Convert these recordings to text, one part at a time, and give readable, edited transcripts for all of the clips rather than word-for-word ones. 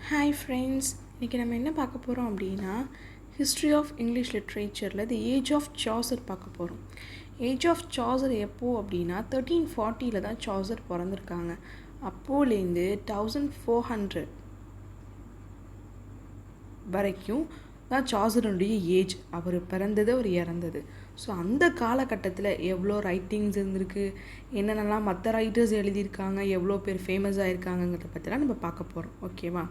Hi friends, இன்றைக்கி நம்ம என்ன பார்க்க போகிறோம் அப்படின்னா ஹிஸ்ட்ரி ஆஃப் இங்கிலீஷ் லிட்ரேச்சரில் தி ஏஜ் ஆஃப் சாசர் பார்க்க போகிறோம். ஏஜ் ஆஃப் சாசர் எப்போது அப்படின்னா 1340 தான் சாசர் பிறந்திருக்காங்க. அப்போலேருந்து 1400 வரைக்கும் தான் சாசருடைய ஏஜ். அவர் பிறந்தது, அவர் இறந்தது. ஸோ அந்த காலகட்டத்தில் எவ்வளோ ரைட்டிங்ஸ் இருந்திருக்கு, என்னென்னலாம் மற்ற ரைட்டர்ஸ் எழுதியிருக்காங்க, எவ்வளோ பேர் ஃபேமஸ் ஆகிருக்காங்கங்கிறத பற்றிலாம் நம்ம பார்க்க போகிறோம். ஓகேவா?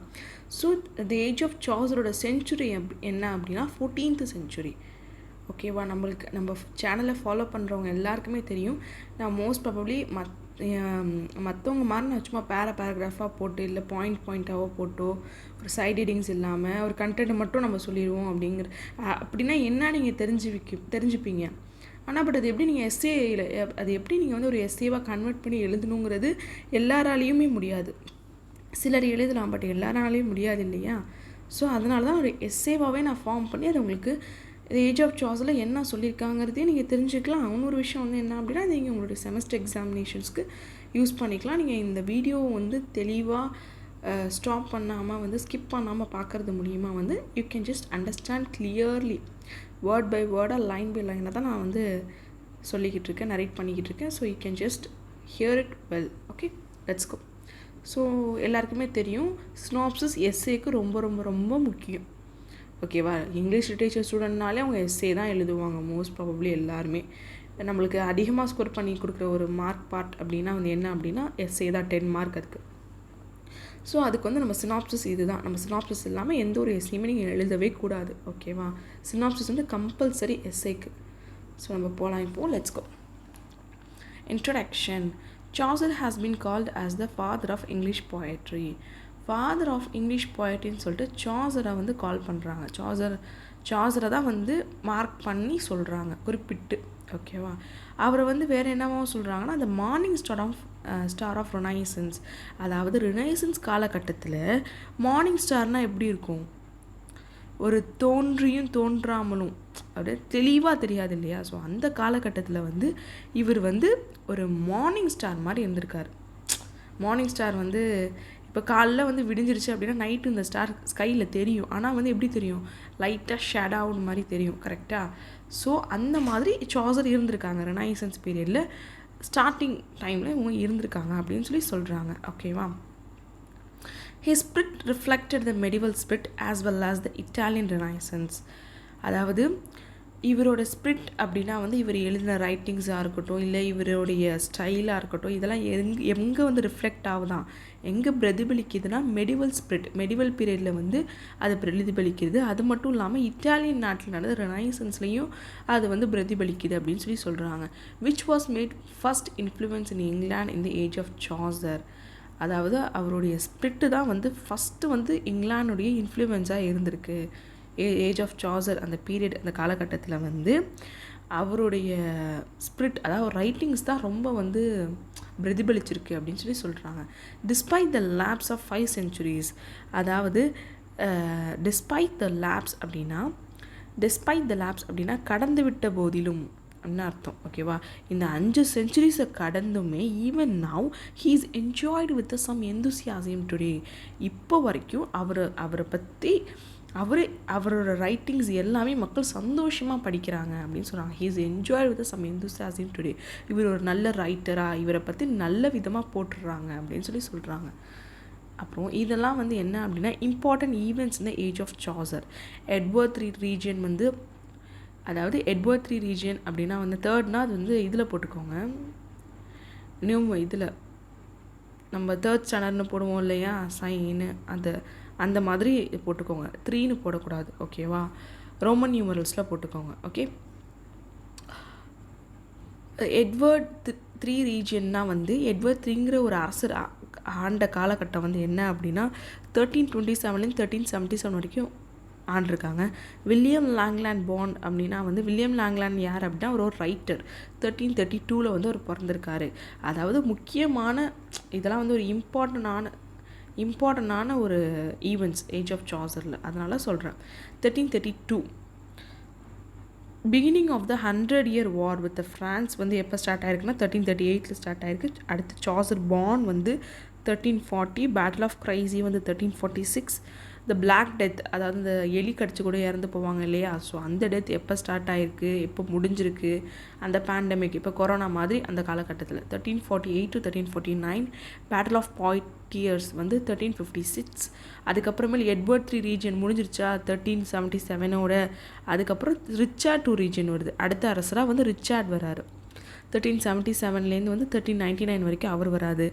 ஸோ தி ஏஜ் ஆஃப் சாசரோட செஞ்சுரி என்ன அப்படின்னா 14th century. ஓகேவா? நம்ம சேனலை ஃபாலோ பண்ணுறவங்க எல்லாருக்குமே தெரியும். நான் மோஸ்ட் ப்ராபப்ளி மற்றவங்க மாதிரி நான் சும்மா பேராகிராஃபாக போட்டு இல்லை பாயிண்ட்டாவோ போட்டோ ஒரு சைட் ஹெட்டிங்ஸ் இல்லாமல் ஒரு கண்டென்ட் மட்டும் நம்ம சொல்லிடுவோம் அப்படின்னா என்ன நீங்கள் தெரிஞ்சுப்பீங்க. ஆனால் பட் அது எப்படி நீங்கள் எஸ்ஏயில் அது எப்படி நீங்கள் வந்து ஒரு எஸ்ஏவாக கன்வெர்ட் பண்ணி எழுதணுங்கிறது எல்லாராலையுமே முடியாது. சிலர் எழுதலாம், பட் எல்லாராலையும் முடியாது இல்லையா? ஸோ அதனால தான் ஒரு எஸ்ஏவாகவே நான் ஃபார்ம் பண்ணி அது உங்களுக்கு ஏஜ் ஆஃப் சாசரில் என்ன சொல்லியிருக்காங்கிறதையும் நீங்கள் தெரிஞ்சுக்கலாம். இன்னொரு விஷயம் வந்து என்ன அப்படின்னா, நீங்கள் உங்களுடைய செமஸ்டர் எக்ஸாமினேஷன்ஸ்க்கு யூஸ் பண்ணிக்கலாம். நீங்கள் இந்த வீடியோ வந்து தெளிவாக ஸ்டாப் பண்ணாமல் வந்து ஸ்கிப் பண்ணாமல் பார்க்குறது மூலிமா வந்து you can just understand clearly word by வேர்டாக லைன் பை லைனாக தான் நான் வந்து சொல்லிக்கிட்டு இருக்கேன், நரேட் பண்ணிக்கிட்டு இருக்கேன். So you can just hear it well. Okay, let's go. ஸோ எல்லாருக்குமே தெரியும், சினாப்சிஸ் எஸ்ஏக்கு ரொம்ப ரொம்ப ரொம்ப முக்கியம். ஓகேவா? இங்கிலீஷ் லிட்ரேச்சர் ஸ்டூடெண்ட்னாலே அவங்க எஸ்ஏ தான் எழுதுவாங்க மோஸ்ட் ப்ராபப்ளி எல்லாருமே. நம்மளுக்கு அதிகமாக ஸ்கோர் பண்ணி கொடுக்குற ஒரு மார்க் பார்ட் அப்படின்னா வந்து என்ன அப்படின்னா எஸ்ஏ தான், 10 மார்க் அதுக்கு. ஸோ அதுக்கு வந்து நம்ம சினாப்சிஸ் இது தான். நம்ம சினாப்சிஸ் இல்லாமல் எந்த ஒரு எஸ்ஏயுமே நீங்கள் எழுதவே கூடாது. ஓகேவா? சினாப்சிஸ் வந்து கம்பல்சரி எஸ்ஏக்கு. ஸோ நம்ம போகலாம் இப்போது. Let's go. Introduction. Chaucer has been called as the father of English poetry. Father of English போயட்ரின்னு சொல்லிட்டு சாசரை வந்து கால் பண்ணுறாங்க. சாசரை தான் வந்து மார்க் பண்ணி சொல்கிறாங்க குறிப்பிட்டு. ஓகேவா? அவரை வந்து வேறு என்னவோ சொல்கிறாங்கன்னா அந்த மார்னிங் ஸ்டார் ஆஃப் ரினைசன்ஸ். அதாவது ரினைசன்ஸ் காலகட்டத்தில் மார்னிங் ஸ்டார்னால் எப்படி இருக்கும்? ஒரு தோன்றியும் தோன்றாமலும் அப்படியே தெளிவாக தெரியாது இல்லையா? ஸோ அந்த காலகட்டத்தில் வந்து இவர் வந்து ஒரு மார்னிங் ஸ்டார் மாதிரி இருந்திருக்கார். மார்னிங் ஸ்டார் வந்து இப்போ காலைல வந்து விடிஞ்சிருச்சு அப்படின்னா நைட்டு இந்த ஸ்டார் ஸ்கையில் தெரியும். ஆனால் வந்து எப்படி தெரியும்? லைட்டாக ஷேடவுன் மாதிரி தெரியும். கரெக்டாக? ஸோ அந்த மாதிரி சாசர் இருந்திருக்காங்க ரெனைசன்ஸ் பீரியடில். ஸ்டார்டிங் டைமில் இவங்க இருந்திருக்காங்க அப்படின்னு சொல்லி சொல்கிறாங்க. ஓகேவா? His spirit reflected the medieval spirit as well as the Italian Renaissance. அதாவது இவரோட ஸ்பிரிட் அப்படின்னா வந்து இவர் எழுதின ரைட்டிங்ஸாக இருக்கட்டும், இல்லை இவருடைய ஸ்டைலாக இருக்கட்டும், இதெல்லாம் எங்கே வந்து ரிஃப்ளெக்ட் ஆகுதான், எங்கே பிரதிபலிக்குதுன்னா மெடிவல் பீரியடில் வந்து அது பிரதிபலிக்கிறது. அது மட்டும் இல்லாமல் இட்டாலியன் நாட்டில் நடந்த ரெனைசன்ஸ்லேயும் அது வந்து பிரதிபலிக்குது அப்படின்னு சொல்லி சொல்கிறாங்க. Which was made first influence in England in the age of Chaucer. அதாவது அவருடைய ஸ்பிரிட்டு தான் வந்து ஃபஸ்ட்டு வந்து இங்கிலாந்துடைய இன்ஃப்ளூயன்ஸாக இருந்திருக்கு. ஏஜ் ஆஃப் சாசர் அந்த பீரியட், அந்த காலகட்டத்தில் வந்து அவருடைய ஸ்பிரிட், அதாவது ரைட்டிங்ஸ் தான் ரொம்ப வந்து பிரதிபலிச்சிருக்கு அப்படின்னு சொல்லி சொல்கிறாங்க. Despite the lapse of 5 centuries. அதாவது டிஸ்பைட் த லேப்ஸ் அப்படின்னா கடந்து விட்ட போதிலும் அப்படின்னு அர்த்தம். ஓகேவா? இந்த 5 centuries கடந்துமே even now he is enjoyed with some enthusiasm today. இப்போ வரைக்கும் அவரை பற்றி அவரோட ரைட்டிங்ஸ் எல்லாமே மக்கள் சந்தோஷமாக படிக்கிறாங்க அப்படின்னு சொல்கிறாங்க. He is enjoyed with some enthusiasm today. இவர் ஒரு நல்ல ரைட்டராக, இவரை பற்றி நல்ல விதமாக போட்டுடுறாங்க அப்படின்னு சொல்லி சொல்கிறாங்க. அப்புறம் இதெல்லாம் வந்து என்ன அப்படின்னா இம்பார்ட்டன்ட் ஈவெண்ட்ஸ் இந்த age of Chaucer. Edward III region வந்து, அதாவது எட்வர்ட் III ரீஜியன் அப்படின்னா வந்து தேர்ட்னா அது வந்து இதில் போட்டுக்கோங்க, இதில் நம்ம 3rd ஸ்டாண்டர்ட்னு போடுவோம் இல்லையா சைனு, அந்த மாதிரி போட்டுக்கோங்க. 3ன்னு போடக்கூடாது. ஓகேவா? ரோமன் நியூமரல்ஸில் போட்டுக்கோங்க. ஓகே. எட்வர்ட் III ரீஜியன்னா வந்து எட்வர்ட் IIIங்கிற ஒரு அரசர் ஆண்ட காலகட்டம் வந்து என்ன அப்படின்னா 1327 1377 வரைக்கும் ஆண்டிருக்காங்க. வில்லியம் லாங்லேண்ட் பாண்ட் அப்படின்னா வந்து வில்லியம் லாங்லேண்ட் யார் அப்படின்னா ஒரு ரைட்டர். 1332 வந்து அவர் பிறந்திருக்காரு. அதாவது முக்கியமான இதெல்லாம் வந்து ஒரு இம்பார்ட்டண்டான ஒரு ஈவெண்ட்ஸ் ஏஜ் ஆஃப் சாசரில். அதனால சொல்கிறேன். 1332 beginning of the 100-year war with France வந்து எப்போ ஸ்டார்ட் ஆயிருக்குன்னா 1338 ஸ்டார்ட் ஆயிருக்கு. அடுத்து சாசர் பாண்ட் வந்து 1340, பேட்டில் ஆஃப் கிரைசி வந்து 1346, த பிளாக் டெத், அதாவது இந்த எலி கடிச்சு கூட இறந்து போவாங்க இல்லையா, ஸோ அந்த டெத் எப்போ ஸ்டார்ட் ஆகிருக்கு, எப்போ முடிஞ்சிருக்கு, அந்த பேண்டமிக் இப்போ கொரோனா மாதிரி அந்த காலகட்டத்தில் 1348 to 1349, பேட்டில் ஆஃப் பாய்டியர்ஸ் வந்து 1356, அதுக்கப்புறமேல் எட்வர்ட் 3 ரீஜன் முடிஞ்சிருச்சா 1377ஓட, அதுக்கப்புறம் ரிச்சார்ட் 2 ரீஜன் வருது, அடுத்த அரசராக வந்து ரிச்சார்ட் வராரு. 1377 வந்து 1399 வரைக்கும் அவர் வராது.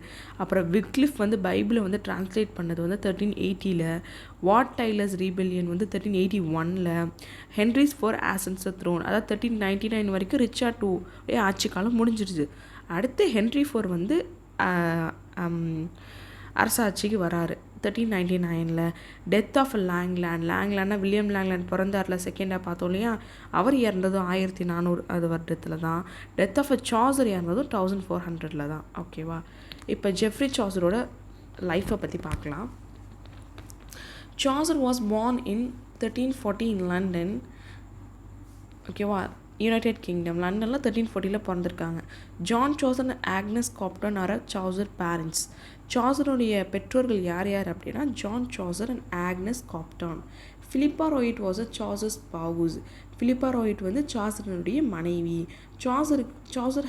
அப்புறம் விக்லிஃப் வந்து பைபிளை வந்து டிரான்ஸ்லேட் பண்ணது வந்து 1380, வாட் டைலர்ஸ் ரீபெல்லியன் வந்து 1381, ஹென்ரிஸ் ஃபார் ஆசன்ஸ் த்ரோன், அதாவது 1399 வரைக்கும் ரிச்சார்ட் 2 ஆட்சி காலம் முடிஞ்சிருச்சு. அடுத்து ஹென்ரி 4 வந்து அரசாட்சிக்கு வராரு 1399. டெத் ஆஃப் லேங்லேண்ட்னா வில்லியம் லேங்லேண்ட் பிறந்தார்ல, செகண்டாக பார்த்தோம் இல்லையா, அவர் இறந்ததும் 1400 அது வருடத்தில் தான். டெத் ஆஃப் சாசர் இறந்ததும் 1400 தான். ஓகேவா, இப்போ ஜெஃப்ரி சாசரோட லைஃப்பை பற்றி பார்க்கலாம். Chaucer was born in 1340 in London. ஓகேவா, யுனைடெட் கிங்டம், லண்டனில் 1340 பிறந்திருக்காங்க. John Chaucer and Agnes Copton are Chaucer parents. சாசருடைய பெற்றோர்கள் யார் யார் அப்படின்னா John Chaucer and Agnes Copton. Philippa Roet was a Chaucer's spouse. Philippa Roet வந்து சாசருடைய மனைவி. Chaucer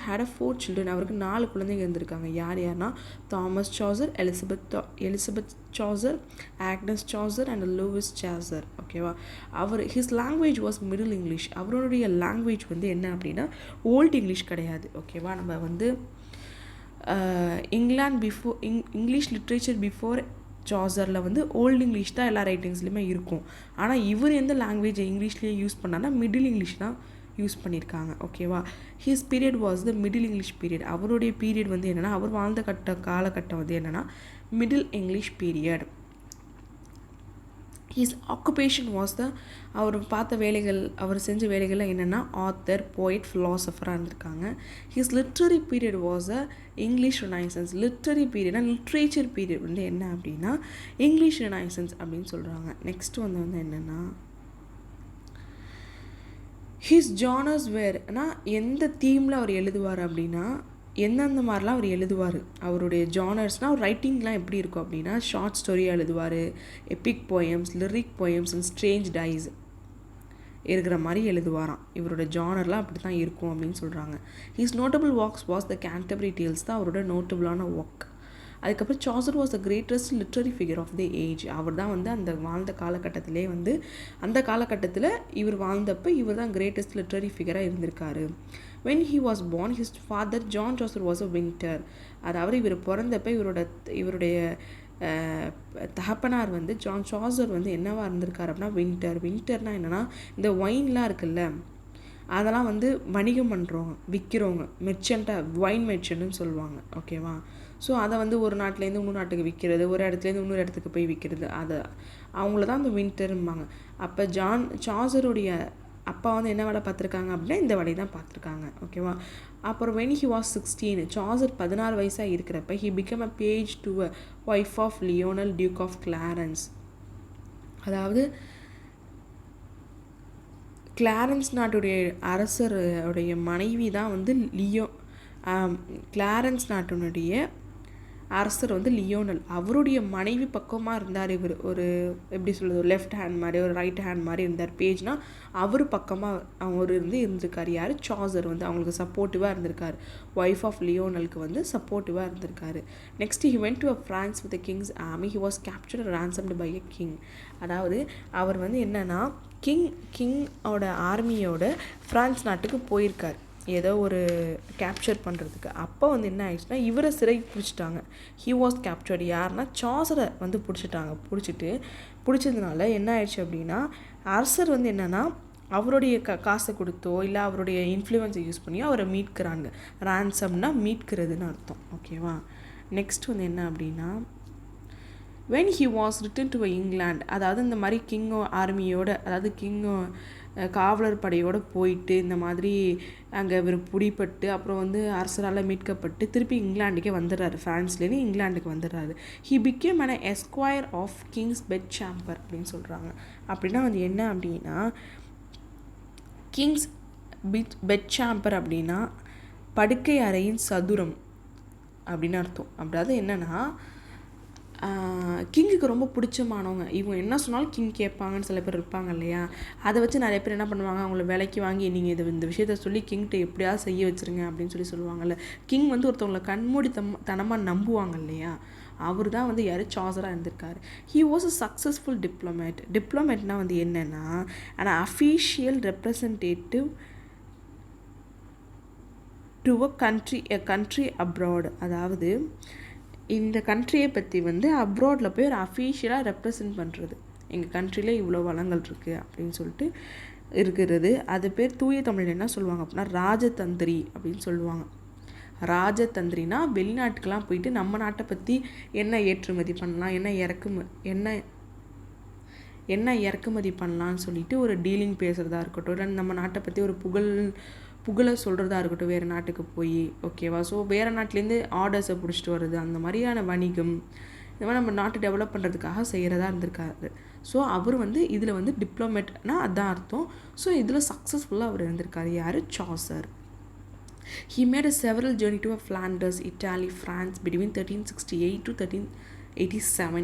had 4 children. அவருக்கு 4 குழந்தைங்க இருந்திருக்காங்க. யார் யார்னா Thomas Chaucer, Elizabeth Chaucer, Agnes Chaucer and Lewis Chaucer. ஓகேவா, his language was middle English. அவருடைய லாங்குவேஜ் வந்து என்ன அப்படின்னா ஓல்டு இங்கிலீஷ் கிடையாது. ஓகேவா, நம்ம வந்து இங்கிலீஷ் லிட்ரேச்சர் பிஃபோர் சாசரில் வந்து ஓல்டு இங்கிலீஷ் தான் எல்லா ரைட்டிங்ஸ்லையுமே இருக்கும். ஆனால் இவர் எந்த லாங்குவேஜை இங்கிலீஷ்லேயே யூஸ் பண்ணார்னா மிடில் இங்கிலீஷ் தான் யூஸ் பண்ணியிருக்காங்க. ஓகேவா, his period was the middle English period. அவருடைய பீரியட் வந்து என்னென்னா, அவர் வாழ்ந்த காலகட்டம் வந்து என்னென்னா middle English period. His occupation was அவர் பார்த்த வேலைகள், அவர் செஞ்ச வேலைகள்லாம் என்னென்னா ஆத்தர், போய்ட், ஃபிலாசபராக இருந்திருக்காங்க. His literary period was English Renaissance. Literary பீரியட்னா லிட்ரேச்சர் பீரியட் வந்து என்ன அப்படின்னா இங்கிலீஷ் ரினைசன்ஸ் அப்படின்னு சொல்கிறாங்க. நெக்ஸ்ட் வந்து என்னென்னா ஹிஸ் ஜானர்ஸ் வேர்னா எந்த தீமில் அவர் எழுதுவார் அப்படின்னா எந்தெந்த மாதிரிலாம் அவர் எழுதுவார். அவருடைய ஜானர்ஸ்னால் அவர் ரைட்டிங்லாம் எப்படி இருக்கும் அப்படின்னா ஷார்ட் ஸ்டோரியாக எழுதுவார், epic poems, lyric poems and strange ties இருக்கிற மாதிரி எழுதுவாராம். இவரோட ஜானர்லாம் அப்படி தான் இருக்கும் அப்படின்னு சொல்கிறாங்க. His notable works was the Canterbury Tales தான் அவரோட நோட்டபிளான ஒர்க். அதுக்கப்புறம் Chaucer was the greatest literary figure of the age. அவர் தான் வந்து அந்த வாழ்ந்த காலகட்டத்திலே வந்து அந்த காலகட்டத்தில் இவர் வாழ்ந்தப்போ இவர் தான் கிரேட்டஸ்ட் லிட்ரரி ஃபிகராக இருந்திருக்காரு. when he was born his father John Chaucer was a winter. அதாவது இவர் பிறந்தப்ப இவருடைய தகப்பனார் வந்து ஜான் சாசர் வந்து என்னவா இருந்திருக்காரு அப்படின்னா வின்டர்னா என்னென்னா இந்த ஒயின்லாம் இருக்குல்ல அதெல்லாம் வந்து வணிகம் பண்ணுறவங்க, விற்கிறவங்க, மெர்ச்சண்ட்டாக வைன் மெர்ச்சன்ட்னு சொல்லுவாங்க. ஓகேவா, ஸோ அதை வந்து ஒரு நாட்டிலேருந்து இன்னொரு நாட்டுக்கு விற்கிறது, ஒரு இடத்துலேருந்து இன்னொரு இடத்துக்கு போய் விற்கிறது, அதை அவங்கள தான் அந்த வின்டர்ம்பாங்க. அப்போ ஜான் சாசருடைய அப்பா வந்து என்ன வேலை பார்த்துருக்காங்க அப்படின்னா இந்த வேலையை தான் பார்த்துருக்காங்க. ஓகேவா, அப்புறம் when he was 16 சாசர் 16 வயசாக இருக்கிறப்ப he became a page to a wife of Lionel Duke of Clarence. அதாவது கிளாரன்ஸ் நாட்டுடைய அரசருடைய மனைவி தான் வந்து கிளாரன்ஸ் நாட்டினுடைய அரசர் வந்து லியோனல். அவருடைய மனைவி பக்கமாக இருந்தார். இவர் ஒரு எப்படி சொல்கிறது, லெஃப்ட் ஹேண்ட் மாதிரி, ஒரு ரைட் ஹேண்ட் மாதிரி இருந்தார். பேஜ்னா அவர் பக்கமாக அவர் இருந்திருக்கார். யார் சாசர் வந்து அவங்களுக்கு சப்போர்ட்டிவாக இருந்திருக்கார். ஒய்ஃப் ஆஃப் லியோனலுக்கு வந்து சப்போர்ட்டிவாக இருந்திருக்காரு. Next he went to a France with the king's army. He was captured and ransomed by a king. அதாவது அவர் வந்து என்னன்னா கிங்கோட ஆர்மியோட ஃப்ரான்ஸ் நாட்டுக்கு போயிருக்கார் ஏதோ ஒரு கேப்சர் பண்ணுறதுக்கு. அப்போ வந்து என்ன ஆயிடுச்சுன்னா இவரை சிறை பிடிச்சிட்டாங்க. He was captured. யாருன்னா சாசரை வந்து பிடிச்சதுனால என்ன ஆயிடுச்சு அப்படின்னா அரசர் வந்து என்னென்னா அவருடைய காசை கொடுத்தோ இல்லை அவருடைய இன்ஃப்ளூயன்ஸை யூஸ் பண்ணியோ அவரை மீட்கிறாங்க. ரான்சம்னா மீட்கிறதுன்னு அர்த்தம். ஓகேவா, நெக்ஸ்ட் வந்து என்ன அப்படின்னா when he was returned to England, அதாவது இந்த மாதிரி கிங்கோ ஆர்மியோட, அதாவது கிங்கோ காவலர் படையோடு போயிட்டு இந்த மாதிரி அங்கே இவர் பிடிப்பட்டு அப்புறம் வந்து அரசரால் மீட்கப்பட்டு திருப்பி இங்கிலாண்டுக்கே வந்துடுறாரு. ஃப்ரான்ஸ்லேருந்து இங்கிலாண்டுக்கு வந்துடுறாரு. he became an esquire of king's bedchamber அப்படின்னு சொல்கிறாங்க. அப்படின்னா வந்து என்ன அப்படின்னா கிங்ஸ் bedchamber அப்படின்னா படுக்கை அறையின் சதுரம் அப்படின்னு அர்த்தம். அதாவது என்னென்னா கிங்குக்கு ரொம்ப பிடிச்சமானவங்க, இவங்க என்ன சொன்னாலும் கிங் கேட்பாங்கன்னு சில பேர் இருப்பாங்க இல்லையா. அதை வச்சு நிறைய பேர் என்ன பண்ணுவாங்க, அவங்கள விலைக்கு வாங்கி நீங்கள் இந்த விஷயத்த சொல்லி கிங்கிட்ட எப்படியாவது செய்ய வச்சுருங்க அப்படின்னு சொல்லுவாங்கல்ல. கிங் வந்து ஒருத்தவங்களை கண்மூடி தனமாக நம்புவாங்க இல்லையா. அவர் தான் வந்து யார், சாசராக இருந்திருக்காரு. He was a successful diplomat. டிப்ளமேட்னா வந்து என்னென்னா an official representative to a country abroad. அதாவது இந்த கண்ட்ரியை பற்றி வந்து அப்ராடில் போய் ஒரு அஃபீஷியலாக ரெப்ரசன்ட் பண்ணுறது, எங்கள் கண்ட்ரியில் இவ்வளோ வளங்கள் இருக்குது அப்படின்னு சொல்லிட்டு இருக்கிறது. அது பேர் தூய தமிழ் என்ன சொல்லுவாங்க அப்படின்னா ராஜதந்திரி அப்படின்னு சொல்லுவாங்க. ராஜதந்திரினா வெளிநாட்டுக்கெலாம் போயிட்டு நம்ம நாட்டை பற்றி என்ன ஏற்றுமதி பண்ணலாம், என்ன இறக்குமதி பண்ணலான்னு சொல்லிட்டு ஒரு டீலிங் பேசுகிறதா இருக்கட்டும், இல்லை நம்ம நாட்டை பற்றி ஒரு புகழை சொல்கிறதா இருக்கட்டும் வேறு நாட்டுக்கு போய், ஓகேவா. ஸோ வேறு நாட்டிலேருந்து ஆர்டர்ஸை பிடிச்சிட்டு வர்றது, அந்த மாதிரியான வணிகம், இந்த மாதிரி நம்ம நாட்டை டெவலப் பண்ணுறதுக்காக செய்கிறதா இருந்திருக்காரு. ஸோ அவர் வந்து இதில் வந்து டிப்ளமேட்னா அதுதான் அர்த்தம். ஸோ இதில் சக்ஸஸ்ஃபுல்லாக அவர் இருந்திருக்காரு. யார், Chaucer. He made a several journey to Flanders, Italy, France between 1368 to 1387.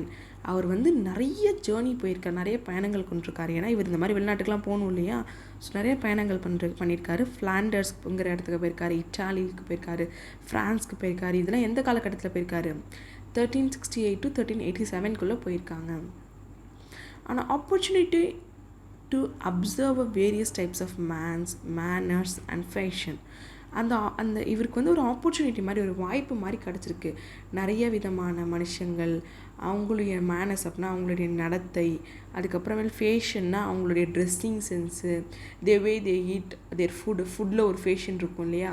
அவர் வந்து நிறைய ஜேர்னி போயிருக்கார், நிறைய பயணங்கள் கொண்டிருக்காரு. ஏன்னா இவர் இந்த மாதிரி வெளிநாட்டுக்கெலாம் போகணும் இல்லையா. ஸோ நிறைய பயணங்கள் பண்ணியிருக்காரு. ஃப்ளாண்டர்ஸ்ங்கிற இடத்துக்கு போயிருக்காரு, இட்டாலிக்கு போயிருக்காரு, ஃப்ரான்ஸ்க்கு போயிருக்காரு. இதெல்லாம் எந்த காலகட்டத்தில் போயிருக்காரு, 1368 to 1387 போயிருக்காங்க. ஆனால் opportunity to observe various types of manners and fashion. அந்த இவருக்கு வந்து ஒரு ஆப்பர்ச்சுனிட்டி மாதிரி, ஒரு வாய்ப்பு மாதிரி கிடச்சிருக்கு. நிறைய விதமான மனுஷங்கள், அவங்களுடைய மேனர்ஸ் அப்படின்னா அவங்களுடைய நடத்தை, அதுக்கப்புறமேல் ஃபேஷன்னா அவங்களுடைய ட்ரெஸ்ஸிங் சென்ஸு, தே ஈட் தேர் ஃபுட்டில் ஒரு ஃபேஷன் இருக்கும் இல்லையா,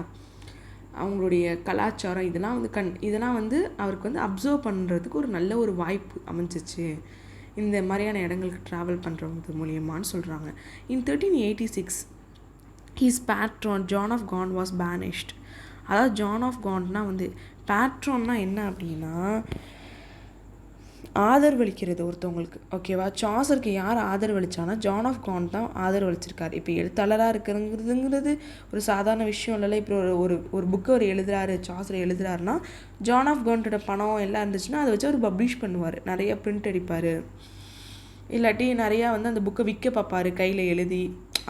அவங்களுடைய கலாச்சாரம், இதெல்லாம் வந்து அவருக்கு வந்து அப்சர்வ் பண்ணுறதுக்கு ஒரு நல்ல ஒரு வாய்ப்பு அமைஞ்சிச்சு இந்த மாதிரியான இடங்களுக்கு ட்ராவல் பண்ணுறது மூலியமானு சொல்கிறாங்க. இன் 1386 his patron John of Gaunt was banished. அதாவது ஜான் ஆஃப் காண்ட்னா வந்து பேட்ரோன்னா என்ன அப்படின்னா ஆதரவளிக்கிறது ஒருத்தவங்களுக்கு, ஓகேவா. சாசருக்கு யார் ஆதரவளிச்சானா ஜான் ஆஃப் காண்ட் தான் ஆதரவளிச்சிருக்காரு. இப்போ எழுத்தாளராக இருக்கிறதுங்கிறது ஒரு சாதாரண விஷயம் இல்லைல்ல. இப்போ ஒரு புக்கை அவர் எழுதுறாரு, சாசர் எழுதுறாருன்னா ஜான் ஆஃப் காண்டோட பணம் எல்லாம் இருந்துச்சுன்னா அதை வச்சு அவர் பப்ளிஷ் பண்ணுவார், நிறைய பிரிண்ட் அடிப்பார். இல்லாட்டி நிறையா வந்து அந்த புக்கை விற்க பார்ப்பார், கையில் எழுதி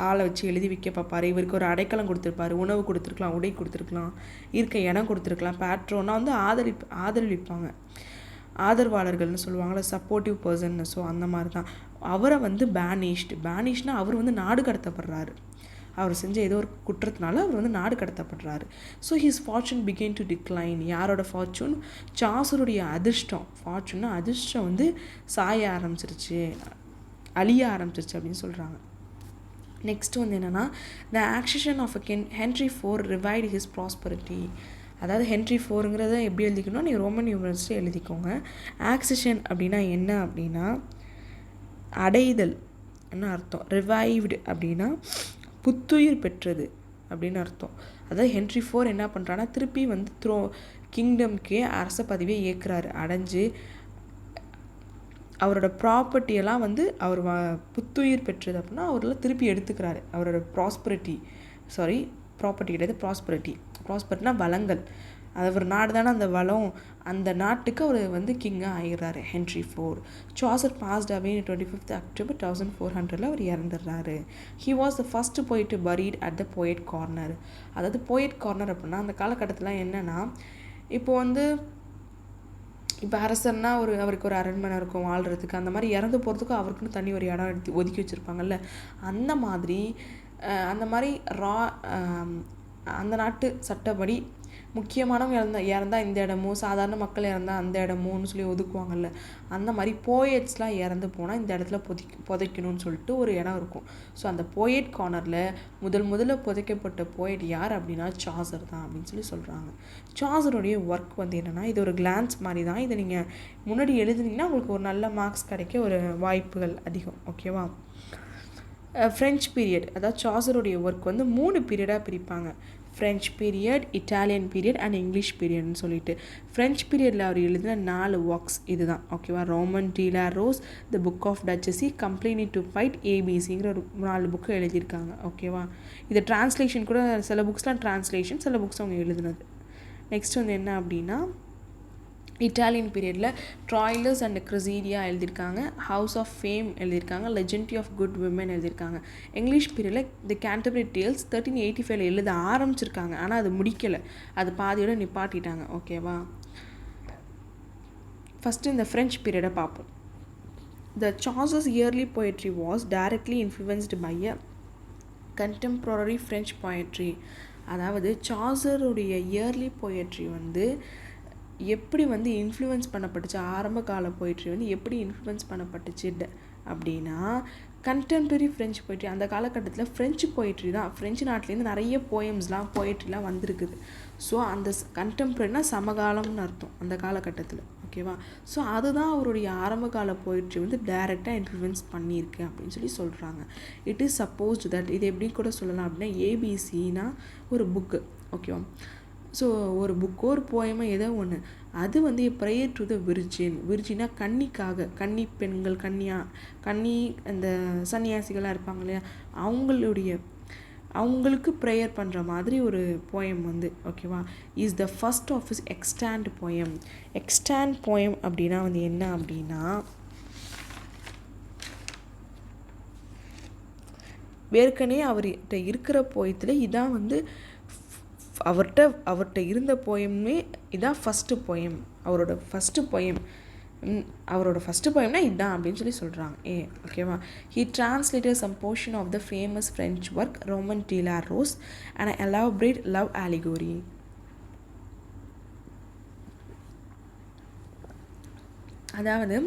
ஆளை வச்சு எழுதி விற்க பார்ப்பார். இவருக்கு ஒரு அடைக்கலம் கொடுத்துருப்பாரு, உணவு கொடுத்துருக்கலாம், உடை கொடுத்துருக்கலாம், இருக்க இடம் கொடுத்துருக்கலாம். பேட்ரோன்னா வந்து ஆதரவிப்பாங்க, ஆதரவாளர்கள்னு சொல்லுவாங்கள்ல, சப்போர்ட்டிவ் பர்சன். ஸோ அந்த மாதிரி தான் அவரை வந்து பேனிஷ்னா அவர் வந்து நாடு கடத்தப்படுறாரு. அவர் செஞ்ச ஏதோ ஒரு குற்றத்தினால அவர் வந்து நாடு கடத்தப்படுறாரு. So his fortune began to decline. யாரோட ஃபார்ச்சூன், சாசருடைய ஃபார்ச்சூன்னா அதிர்ஷ்டம் வந்து சாய ஆரம்பிச்சிருச்சு, அழிய ஆரம்பிச்சிருச்சு அப்படின்னு சொல்கிறாங்க. நெக்ஸ்ட் வந்து என்னென்னா the accession of Henry IV revived his prosperity. அதாவது ஹென்ரி IVங்கிறத எப்படி எழுதிக்கணும், நீங்கள் ரோமன் நியூமரல்ஸில் எழுதிக்கோங்க. ஆக்சிஷன் அப்படின்னா என்ன அப்படின்னா அடைதல் என்ன அர்த்தம், ரிவைவ்டு அப்படின்னா புத்துயிர் பெற்றது அப்படின்னு அர்த்தம். அதாவது ஹென்ரி IV என்ன பண்ணுறான்னா திருப்பி வந்து கிங்டம்க்கே அரச பதவியை ஏற்கிறாரு, அடைஞ்சு அவரோட ப்ராப்பர்ட்டியெல்லாம் வந்து அவர் புத்துயிர் பெற்றது அப்படின்னா அவரெல்லாம் திருப்பி எடுத்துக்கிறாரு. அவரோட ப்ராஸ்பரிட்டி கிடையாது, ப்ராஸ்பரிட்டினா வளங்கள். அது ஒரு நாடு தானே அந்த வளம், அந்த நாட்டுக்கு அவர் வந்து கிங்காக ஆகிடுறாரு Henry IV. Chaucer passed away 25th October 1400 அவர் இறந்துடுறாரு. He was the first poet buried at the poet corner. அதாவது போயட் கார்னர் அப்படின்னா அந்த காலகட்டத்தில் என்னென்னா, இப்போ அரசர்னா அவருக்கு ஒரு அரண்மனை இருக்கும் வாழ்கிறதுக்கு, அந்த மாதிரி இறந்து போகிறதுக்கு அவருக்குன்னு தனி ஒரு இடம் எடுத்து ஒதுக்கி வச்சுருப்பாங்கல்ல, அந்த மாதிரி அந்த நாட்டு சட்டப்படி முக்கியமானவங்க இறந்தால் இந்த இடமும், சாதாரண மக்கள் இறந்தால் அந்த இடமும்னு சொல்லி ஒதுக்குவாங்கல்ல, அந்த மாதிரி போயட்ஸ்லாம் இறந்து போனால் இந்த இடத்துல புதைக்கணும்னு சொல்லிட்டு ஒரு இடம் இருக்கும். ஸோ அந்த போயட் கார்னரில் முதல்ல புதைக்கப்பட்ட போயட் யார் அப்படின்னா சாசர் தான் அப்படின்னு சொல்கிறாங்க. சாசருடைய ஒர்க் வந்து என்னென்னா இது ஒரு கிளான்ஸ் மாதிரி தான். இதை நீங்கள் முன்னாடி எழுதுனீங்கன்னா உங்களுக்கு ஒரு நல்ல மார்க்ஸ் கிடைக்க ஒரு வாய்ப்புகள் அதிகம், ஓகேவா. ஃப்ரெஞ்ச் பீரியட், அதாவது சாசருடைய ஒர்க் வந்து 3 பீரியடாக பிரிப்பாங்க. French period, Italian period and English பீரியட்னு சொல்லிட்டு. ஃப்ரெஞ்ச் பீரியடில் அவர் எழுதின 4 ஒர்க்ஸ் இதுதான், ஓகேவா. Roman de la Rose, the book of duchess, complaining to fight, ஏபிசிங்கிற ஒரு 4 புக்கு எழுதியிருக்காங்க, ஓகேவா. இது டிரான்ஸ்லேஷன் கூட, சில புக்ஸ்லாம் டிரான்ஸ்லேஷன், சில புக்ஸ் அவங்க எழுதுனது. நெக்ஸ்ட் வந்து என்ன அப்படின்னா இட்டாலியன் பீரியடில் ட்ராய்லர்ஸ் அண்ட் கிரிசீடியா எழுதியிருக்காங்க, ஹவுஸ் ஆஃப் ஃபேம் எழுதியிருக்காங்க, லெஜெண்ட்ரி ஆஃப் குட் விமன் எழுதியிருக்காங்க. இங்கிலீஷ் பீரியடில் தி கேண்டர்பரி டேல்ஸ் 1385 எழுத ஆரம்பிச்சிருக்காங்க, ஆனால் அது முடிக்கலை, அது பாதியோடு நிப்பாட்டிட்டாங்க. ஓகேவா. ஃபஸ்ட்டு இந்த ஃப்ரெஞ்ச் பீரியடை பார்ப்போம். The Chaucer's yearly poetry was directly influenced by a contemporary French poetry. அதாவது சாசருடைய இயர்லி போயட்ரி வந்து எப்படி வந்து இன்ஃப்ளூயன்ஸ் பண்ணப்பட்டுச்சு, ஆரம்ப கால போய்ட்ரி வந்து எப்படி இன்ஃப்ளூயன்ஸ் பண்ணப்பட்டுச்சு அப்படின்னா, கண்டெம்பரரி ஃப்ரெஞ்ச் போய்ட்ரி. அந்த காலகட்டத்தில் ஃப்ரெஞ்சு போய்ட்ரி தான், ஃப்ரெஞ்சு நாட்டிலேருந்து நிறைய போயட்ரிலாம் வந்திருக்குது. ஸோ அந்த கண்டெம்பரரினா சமகாலம்னு அர்த்தம் அந்த காலகட்டத்தில். ஓகேவா. ஸோ அதுதான் அவருடைய ஆரம்ப கால போய்ட்ரி வந்து டைரெக்டாக இன்ஃப்ளூயன்ஸ் பண்ணியிருக்கு அப்படின்னு சொல்லி சொல்கிறாங்க. இட் இஸ் சப்போஸ்ட் தட், இது எப்படி கூட சொல்லலாம் அப்படின்னா, ஏபிசினா ஒரு புக்கு. ஓகேவா. ஸோ ஒரு புக்கோ ஒரு போயமோ ஏதோ ஒன்று, அது வந்து ப்ரேயர் டு த விர்ஜினா கன்னிக்காக, கன்னி பெண்கள், கன்னி அந்த சன்னியாசிகளாக இருப்பாங்க இல்லையா, அவங்களுக்கு ப்ரேயர் பண்ணுற மாதிரி ஒரு போயம் வந்து. ஓகேவா. Is the first of is extant poem. Extant poem அப்படின்னா வந்து என்ன அப்படின்னா, ஏற்கனவே அவர்கிட்ட இருக்கிற போயத்தில் இதான் வந்து அவர்கிட்ட இருந்த போயமே இதான் ஃபஸ்ட்டு போயம், அவரோட ஃபஸ்ட்டு போயம்னா இதுதான் அப்படின்னு சொல்லி சொல்கிறாங்க. ஓகேவா. He translated some portion of the famous French work Roman de la Rose and elaborate love allegory. அதாவது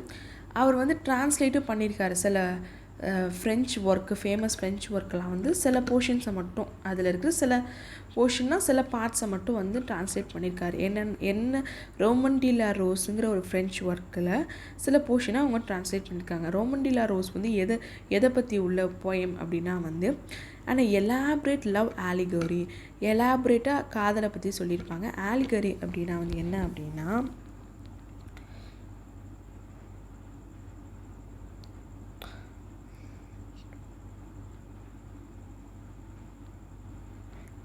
அவர் வந்து டிரான்ஸ்லேட்டும் பண்ணியிருக்காரு சில ஃப்ரெஞ்ச் ஒர்க்கு, ஃபேமஸ் ஃப்ரெஞ்ச் ஒர்க்கெலாம் வந்து சில போர்ஷன்ஸை மட்டும், அதில் இருக்கிற சில போர்ஷன்னா சில பார்ட்ஸை மட்டும் வந்து டிரான்ஸ்லேட் பண்ணியிருக்காரு. என்ன ரோமன் டி லா ரோஸுங்கிற ஒரு ஃப்ரெஞ்ச் ஒர்க்கில் சில போர்ஷனை அவங்க டிரான்ஸ்லேட் பண்ணியிருக்காங்க. ரோமன் டி லா ரோஸ் வந்து எதை பற்றி உள்ள போயம் அப்படின்னா வந்து, ஆனால் எலாபரேட் லவ் ஆலிகரி, எலாபரேட்டாக காதலை பற்றி சொல்லியிருப்பாங்க. ஆலிகரி அப்படின்னா வந்து என்ன அப்படின்னா,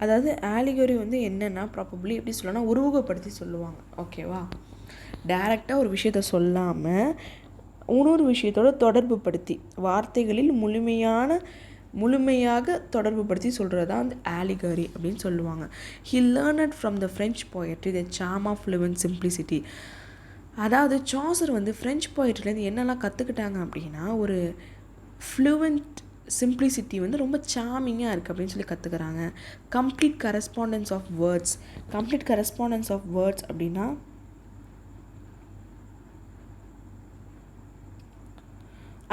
அதாவது ஆலிகரி வந்து என்னென்னா ப்ராபப்ளி எப்படி சொல்லணும்னா உருவகப்படுத்தி சொல்லுவாங்க. ஓகேவா. டைரெக்டாக ஒரு விஷயத்தை சொல்லாமல் இன்னொரு விஷயத்தோட தொடர்பு படுத்தி வார்த்தைகளில் முழுமையாக தொடர்பு படுத்தி சொல்கிறது தான் வந்து ஆலிகரி அப்படின்னு சொல்லுவாங்க. He learned from the French poetry the charm of fluent simplicity. அதாவது சாசர் வந்து ஃப்ரெஞ்ச் போயட்ரிலேருந்து என்னெல்லாம் கற்றுக்கிட்டாங்க அப்படின்னா, ஒரு ஃப்ளூவன்ட் சிம்ப்ளிசிட்டி வந்து ரொம்ப சாமிங்காக இருக்குது அப்படின்னு சொல்லி கற்றுக்குறாங்க. Complete correspondence of words. Complete correspondence of words அப்படின்னா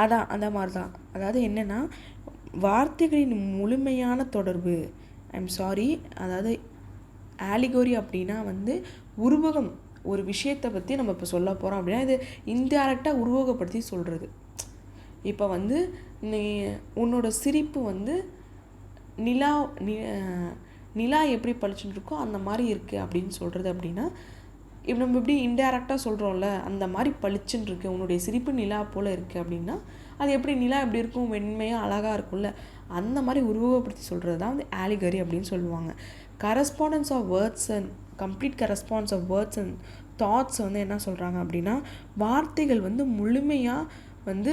அதான் அந்த மாதிரி தான். அதாவது என்னென்னா வார்த்தைகளின் முழுமையான தொடர்பு. அதாவது ஆலிகோரி அப்படின்னா வந்து உருவகம், ஒரு விஷயத்தை பற்றி நம்ம இப்போ சொல்ல போகிறோம் அப்படின்னா இது இன்டைரக்டாக உருவகப்படுத்தி சொல்கிறது. இப்போ வந்து நீ உன்னோட சிரிப்பு வந்து நிலா எப்படி பளிச்சுன்னு இருக்கோ அந்த மாதிரி இருக்குது அப்படின்னு சொல்கிறது. அப்படின்னா இப்போ நம்ம எப்படி இன்டைரக்டாக சொல்கிறோம்ல, அந்த மாதிரி பளிச்சுன்னு இருக்குது, உன்னுடைய சிரிப்பு நிலா போல் இருக்குது அப்படின்னா அது எப்படி நிலா எப்படி இருக்கும், வெண்மையாக அழகாக இருக்கும்ல, அந்த மாதிரி உருவகப்படுத்தி சொல்கிறது தான் வந்து ஆலிகரி அப்படின்னு சொல்லுவாங்க. Correspondence of words and complete correspondence of words and thoughts வந்து என்ன சொல்கிறாங்க அப்படின்னா, வார்த்தைகள் வந்து முழுமையாக வந்து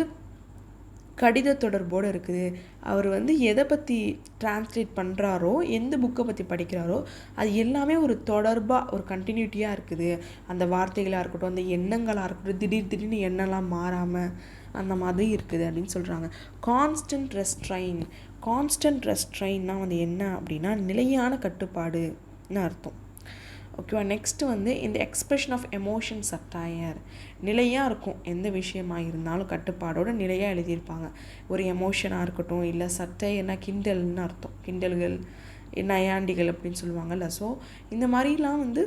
கடித தொடர்போடு இருக்குது. அவர் வந்து எதை பற்றி டிரான்ஸ்லேட் பண்ணுறாரோ, எந்த புக்கை பற்றி படிக்கிறாரோ அது எல்லாமே ஒரு தொடர்பாக ஒரு கண்டினியூட்டியாக இருக்குது. அந்த வார்த்தைகளாக இருக்கட்டும், அந்த எண்ணங்களாக இருக்கட்டும், திடீர்னு எண்ணெல்லாம் மாறாமல் அந்த மாதிரி இருக்குது அப்படின்னு சொல்கிறாங்க. கான்ஸ்டன்ட் ரெஸ்ட்ரைன்னா வந்து என்ன அப்படின்னா நிலையான கட்டுப்பாடுன்னு அர்த்தம். ஓகேவா. நெக்ஸ்ட்டு வந்து இந்த எக்ஸ்பிரஷன் ஆஃப் எமோஷன் சட்டையர், நிலையாக இருக்கும், எந்த விஷயமாக இருந்தாலும் கட்டுப்பாடோடு நிலையாக எழுதியிருப்பாங்க. ஒரு எமோஷனாக இருக்கட்டும், இல்லை சட்டையர்னா கிண்டல்னு அர்த்தம், கிண்டல்கள் நயாண்டிகள் அப்படின்னு சொல்லுவாங்கள்ல. ஸோ இந்த மாதிரிலாம் வந்து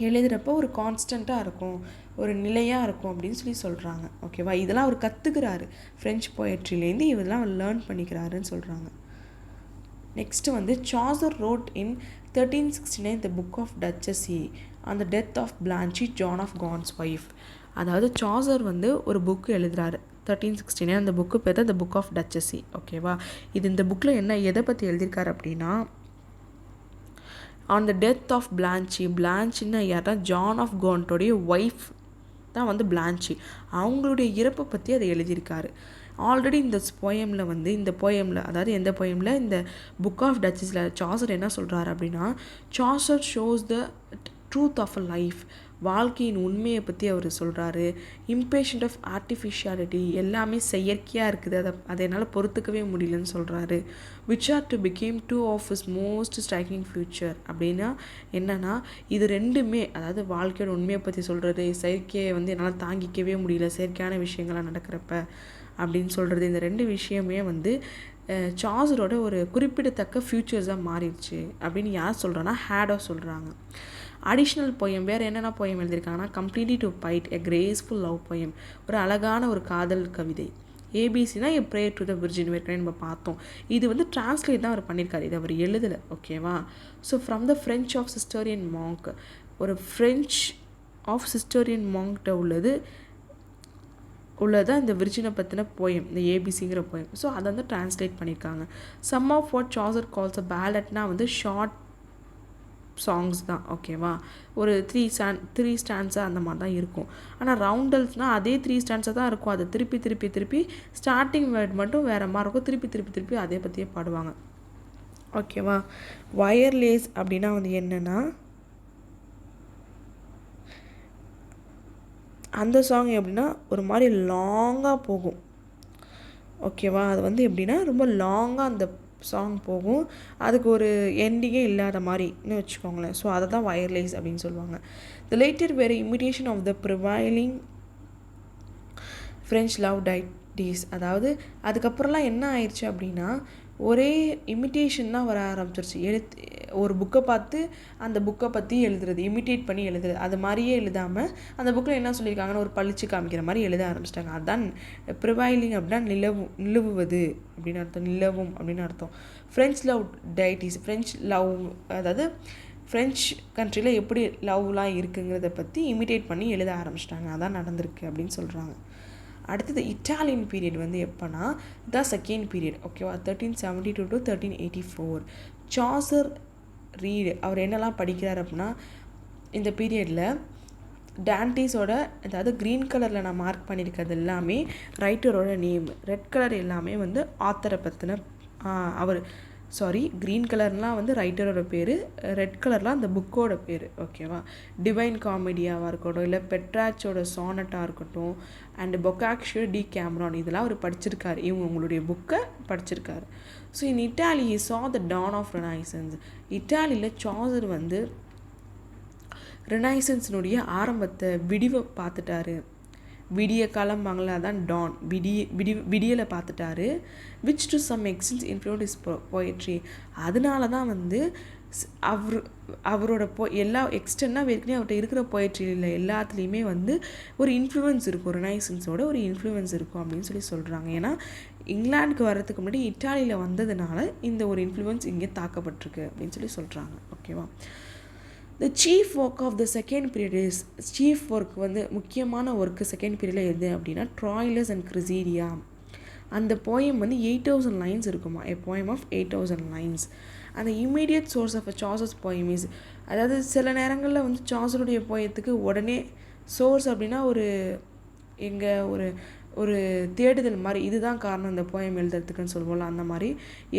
எழுதுகிறப்போ ஒரு கான்ஸ்டண்ட்டாக இருக்கும், ஒரு நிலையாக இருக்கும் அப்படின்னு சொல்லி சொல்கிறாங்க. ஓகேவா. இதெல்லாம் அவர் கற்றுக்கிறாரு ஃப்ரெஞ்ச் போயட்ரிலேருந்து, இதெல்லாம் அவர் லேர்ன் பண்ணிக்கிறாருன்னு சொல்கிறாங்க. நெக்ஸ்ட்டு வந்து Chaucer wrote in 1369 the book of Duchessy on the death of Blanche, John of Gaunt's wife. அதாவது சாசர் வந்து ஒரு புக்கு எழுதுறாரு 1369. அந்த புக்கு பேர் தான் The Book of Duchessy. ஓகேவா. இது இந்த புக்கில் எதை பற்றி எழுதியிருக்காரு அப்படின்னா, ஆன் த டெத் ஆஃப் பிளான்ச்சி. பிளான்ச்சின்னா யார்னா ஜான் ஆஃப் காண்டோடைய ஒய்ஃப் தான் வந்து பிளான்ச்சி. அவங்களுடைய இறப்பை பற்றி அதை எழுதியிருக்காரு. ஆல்ரெடி இந்த போயமில் வந்து அதாவது எந்த போயமில், இந்த புக் ஆஃப் டச்சஸில் சாசர் என்ன சொல்கிறாரு அப்படின்னா, Chaucer shows the truth of a life. வாழ்க்கையின் உண்மையை பற்றி அவர் சொல்கிறாரு. இம்பேஷண்ட் ஆஃப் ஆர்டிஃபிஷியாலிட்டி, எல்லாமே செயற்கையாக இருக்குது, அதை என்னால் பொறுத்துக்கவே முடியலன்னு சொல்கிறாரு. Which are to become two of his most striking future. அப்படின்னா என்னென்னா, இது ரெண்டுமே, அதாவது வாழ்க்கையோட உண்மையை பற்றி சொல்கிறது, செயற்கையை வந்து என்னால் தாங்கிக்கவே முடியல செயற்கையான விஷயங்கள்லாம் நடக்கிறப்ப அப்படின்னு சொல்கிறது, இந்த ரெண்டு விஷயமே வந்து சாசரோட ஒரு குறிப்பிடத்தக்க ஃபியூச்சர்ஸாக மாறிடுச்சு அப்படின்னு யார் சொல்கிறேன்னா ஹேடோ சொல்கிறாங்க. அடிஷ்னல் போயம் வேறு என்னென்ன போயம் எழுதியிருக்காங்கன்னா, completely to bite a graceful love poem, ஒரு அழகான ஒரு காதல் கவிதை. ஏபிசினா a prayer to the virgin, ஏற்கனவே நம்ம பார்த்தோம். இது வந்து டிரான்ஸ்லேட் தான் அவர் பண்ணியிருக்காரு, இது அவர் எழுதலை. ஓகேவா? So from the French of Cistercian monk, ஒரு ஃப்ரெஞ்ச் ஆஃப் சிஸ்டோரியன் மாங்க்ட உள்ளதான் இந்த விர்ஜினை பற்றின போயம், இந்த ஏபிசிங்கிற போயம். ஸோ அதை வந்து டிரான்ஸ்லேட் பண்ணியிருக்காங்க. Some of what Chaucer calls a பேலட்னா வந்து ஷார்ட் சாங்ஸ் தான். ஓகேவா? ஒரு த்ரீ ஸ்டான்ஸாக அந்த மாதிரி தான் இருக்கும். ஆனால் ரவுண்டல்ஸ்னால் அதே 3 ஸ்டான்ஸாக தான் இருக்கும். அதை திருப்பி ஸ்டார்டிங் வேர்ட் மட்டும் வேறு மாதிரி இருக்கும். திருப்பி அதே பற்றியே பாடுவாங்க. ஓகேவா? வயர்லேஸ் அப்படின்னா வந்து என்னென்னா, அந்த சாங் எப்படின்னா ஒரு மாதிரி லாங்காக போகும். ஓகேவா? அது வந்து எப்படின்னா ரொம்ப லாங்காக அந்த சாங் போகும், அதுக்கு ஒரு எண்டிங்கே இல்லாத மாதிரின்னு வச்சுக்கோங்களேன். ஸோ அதை தான் வயர்லேஸ் அப்படின்னு சொல்லுவாங்க. The later were imitation of the prevailing French love ditties. அதாவது அதுக்கப்புறம்லாம் என்ன ஆயிடுச்சு அப்படின்னா, ஒரே இமிட்டேஷன் தான் வர ஆரம்பிச்சிருச்சு. ஒரு புக்கை பார்த்து அந்த புக்கை பற்றி எழுதுறது, இமிட்டேட் பண்ணி எழுதுறது, அது மாதிரியே எழுதாமல் அந்த புக்கில் என்ன சொல்லியிருக்காங்கன்னு ஒரு பழிச்சு காமிக்கிற மாதிரி எழுத ஆரம்பிச்சிட்டாங்க. அதுதான் ப்ரிவைலிங் அப்படின்னா நிலவுவது அப்படின்னு அர்த்தம், நிலவும் அப்படின்னு அர்த்தம். ஃப்ரெஞ்ச் லவ் டைட்டீஸ், ஃப்ரெஞ்ச் லவ், அதாவது ஃப்ரெஞ்ச் கண்ட்ரியில் எப்படி லவ்லாம் இருக்குங்கிறத பற்றி இமிட்டேட் பண்ணி எழுத ஆரம்பிச்சிட்டாங்க. அதான் நடந்திருக்கு அப்படின்னு சொல்கிறாங்க. அடுத்தது இட்டாலியன் பீரியட் வந்து எப்போனா த செகண்ட் பீரியட். ஓகேவா? 1372 to 1384. சாசர் ரீடு, அவர் என்னெல்லாம் படிக்கிறார் அப்படின்னா, இந்த பீரியடில் டான்டீஸோட, அதாவது க்ரீன் கலரில் நான் மார்க் பண்ணியிருக்கிறது எல்லாமே ரைட்டரோட நேம், ரெட் கலர் எல்லாமே வந்து ஆத்தரை பற்றின க்ரீன் கலர்லாம் வந்து ரைட்டரோட பேர், ரெட் கலர்லாம் அந்த புக்கோட பேர். ஓகேவா? டிவைன் காமெடியாவாக இருக்கட்டும், இல்லை பெட்ராச்சோட சானட்டாக இருக்கட்டும், அண்டு பொக்காக்ஷியோ டி கேமரான், இதெல்லாம் அவர் படிச்சிருக்காரு. உங்களுடைய புக்கை படிச்சிருக்காரு. So in Italy he saw the dawn of Renaissance. இட்டாலியில் சாசர் வந்து ரெனைசன்ஸினுடைய ஆரம்பத்தை, விடிவை பார்த்துட்டாரு. விடிய காலம்பாங்களே, அதான் டான், விடியலை பார்த்துட்டாரு. Which to some extent influence is poetry. அதனால தான் வந்து அவரோட எல்லா எக்ஸ்டென்ட்னா ஏற்கனவே அவர்கிட்ட இருக்கிற போயட்ரியில் எல்லாத்துலேயுமே வந்து ஒரு இன்ஃப்ளூயன்ஸ் இருக்கும், ரெனைசன்ஸோட ஒரு இன்ஃப்ளூயன்ஸ் இருக்கும் அப்படின்னு சொல்கிறாங்க. ஏன்னா இங்கிலாந்துக்கு வர்றதுக்கு முன்னாடி இட்டாலியில் வந்ததுனால இந்த ஒரு இன்ஃப்ளூயன்ஸ் இங்கே தாக்கப்பட்டிருக்கு அப்படின்னு சொல்கிறாங்க. ஓகேவா? The chief work of the second period is, chief work வந்து முக்கியமான ஒர்க்கு செகண்ட் பீரியடில் எது அப்படின்னா ட்ராய்லஸ் அண்ட் கிரிசீரியா. அந்த போயம் வந்து 8000 லைன்ஸ் இருக்குமா, a poem of 8000 lines. அந்த immediate source of a Chaucer's poem is, அதாவது சில நேரங்களில் வந்து சாசருடைய போயத்துக்கு உடனே சோர்ஸ் அப்படின்னா ஒரு தேடுதல் மாதிரி, இதுதான் காரணம் இந்த போயம் எழுதுறதுக்குன்னு சொல்லுவோம்ல, அந்த மாதிரி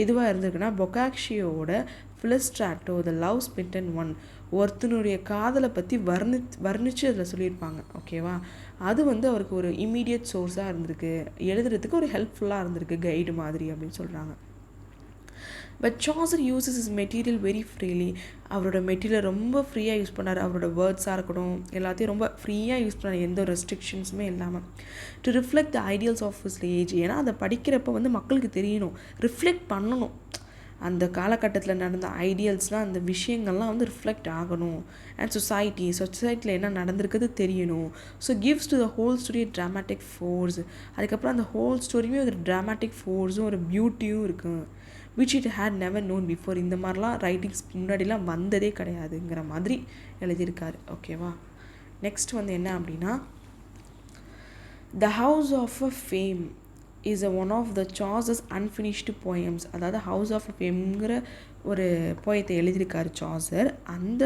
எதுவாக இருந்திருக்குன்னா பொக்காக்ஷியோட ஃபிலிஸ்ட்ராட்டோ த லவ் ஸ்பிட்டன் ஒன், ஒருத்தனுடைய காதலை பற்றி வர்ணித்து அதில் சொல்லியிருப்பாங்க. ஓகேவா? அது வந்து அவருக்கு ஒரு இமீடியட் சோர்ஸாக இருந்திருக்கு, எழுதுறதுக்கு ஒரு ஹெல்ப்ஃபுல்லாக இருந்திருக்கு, கைடு மாதிரி அப்படின்னு சொல்கிறாங்க. But Chaucer uses his material very freely. அவரோட மெட்டீரியல் ரொம்ப ஃப்ரீயாக யூஸ் பண்ணார். அவரோட வேர்ட்ஸாக இருக்கட்டும் எல்லாத்தையும் ரொம்ப ஃப்ரீயாக யூஸ் பண்ணார், எந்த ஒரு ரெஸ்ட்ரிக்ஷன்ஸுமே இல்லாமல். To reflect the ideals of his age. ஏன்னா அதை படிக்கிறப்ப வந்து மக்களுக்கு தெரியணும், ரிஃப்ளெக்ட் பண்ணணும், அந்த காலகட்டத்தில் நடந்த ஐடியல்ஸ்லாம், அந்த விஷயங்கள்லாம் வந்து ரிஃப்ளெக்ட் ஆகணும். அண்ட் சொசைட்டியில் என்ன நடந்திருக்குது தெரியணும். So gives to the whole story traumatic force. அதுக்கப்புறம் அந்த ஹோல் ஸ்டோரியுமே ஒரு ட்ராமேட்டிக் ஃபோர்ஸும் ஒரு பியூட்டியும் இருக்குது. Which it had never known before. இந்த மாதிரிலாம் ரைட்டிங்ஸ் முன்னாடிலாம் வந்ததே கிடையாதுங்கிற மாதிரி எழுதியிருக்காரு. ஓகேவா? நெக்ஸ்ட் வந்து என்ன அப்படின்னா, the house of a fame. Is one of the Chaucer's unfinished poems. அதாவது ஹவுஸ் ஆஃப் ஃபேம்ங்கிற ஒரு போயத்தை எழுதியிருக்காரு சாசர். அந்த